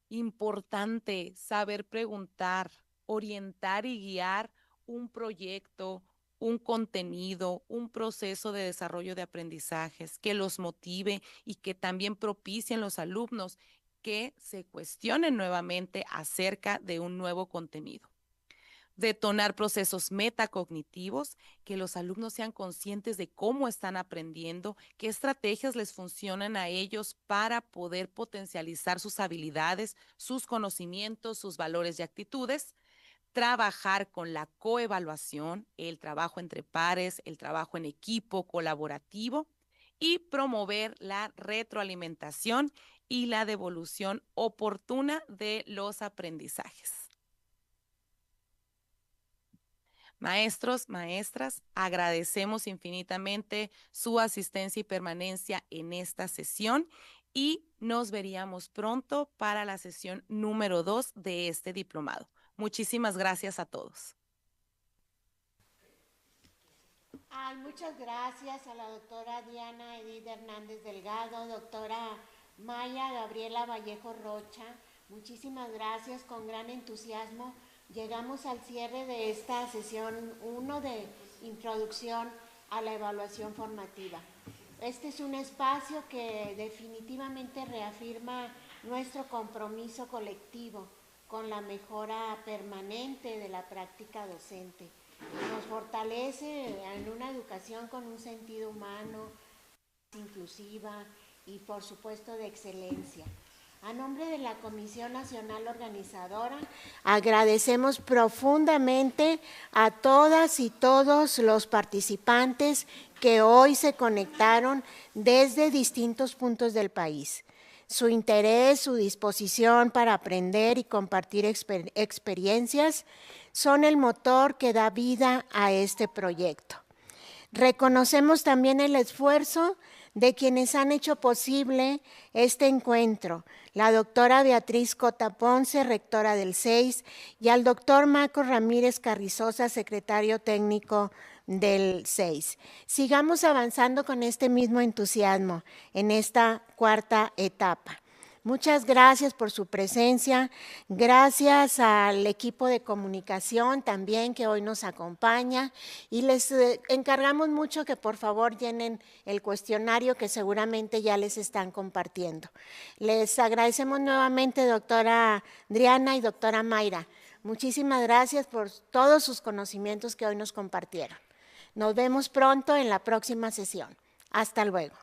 Importante saber preguntar, orientar y guiar un proyecto, un contenido, un proceso de desarrollo de aprendizajes que los motive y que también propicien los alumnos que se cuestionen nuevamente acerca de un nuevo contenido. Detonar procesos metacognitivos, que los alumnos sean conscientes de cómo están aprendiendo, qué estrategias les funcionan a ellos para poder potencializar sus habilidades, sus conocimientos, sus valores y actitudes. Trabajar con la coevaluación, el trabajo entre pares, el trabajo en equipo colaborativo y promover la retroalimentación y la devolución oportuna de los aprendizajes. Maestros, maestras, agradecemos infinitamente su asistencia y permanencia en esta sesión y nos veríamos pronto para la sesión número 2 de este diplomado. Muchísimas gracias a todos. Muchas gracias a la doctora Diana Edith Hernández Delgado, doctora Maya Gabriela Vallejo Rocha. Muchísimas gracias, con gran entusiasmo. Llegamos al cierre de esta sesión 1 de introducción a la evaluación formativa. Este es un espacio que definitivamente reafirma nuestro compromiso colectivo con la mejora permanente de la práctica docente. Nos fortalece en una educación con un sentido humano, inclusiva y por supuesto de excelencia. A nombre de la Comisión Nacional Organizadora, agradecemos profundamente a todas y todos los participantes que hoy se conectaron desde distintos puntos del país. Su interés, su disposición para aprender y compartir experiencias son el motor que da vida a este proyecto. Reconocemos también el esfuerzo de quienes han hecho posible este encuentro, la doctora Beatriz Cota Ponce, rectora del CEIS, y al doctor Marco Ramírez Carrizosa, secretario técnico del CEIS. Sigamos avanzando con este mismo entusiasmo en esta cuarta etapa. Muchas gracias por su presencia, gracias al equipo de comunicación también que hoy nos acompaña y les encargamos mucho que por favor llenen el cuestionario que seguramente ya les están compartiendo. Les agradecemos nuevamente, doctora Adriana y doctora Mayra. Muchísimas gracias por todos sus conocimientos que hoy nos compartieron. Nos vemos pronto en la próxima sesión. Hasta luego.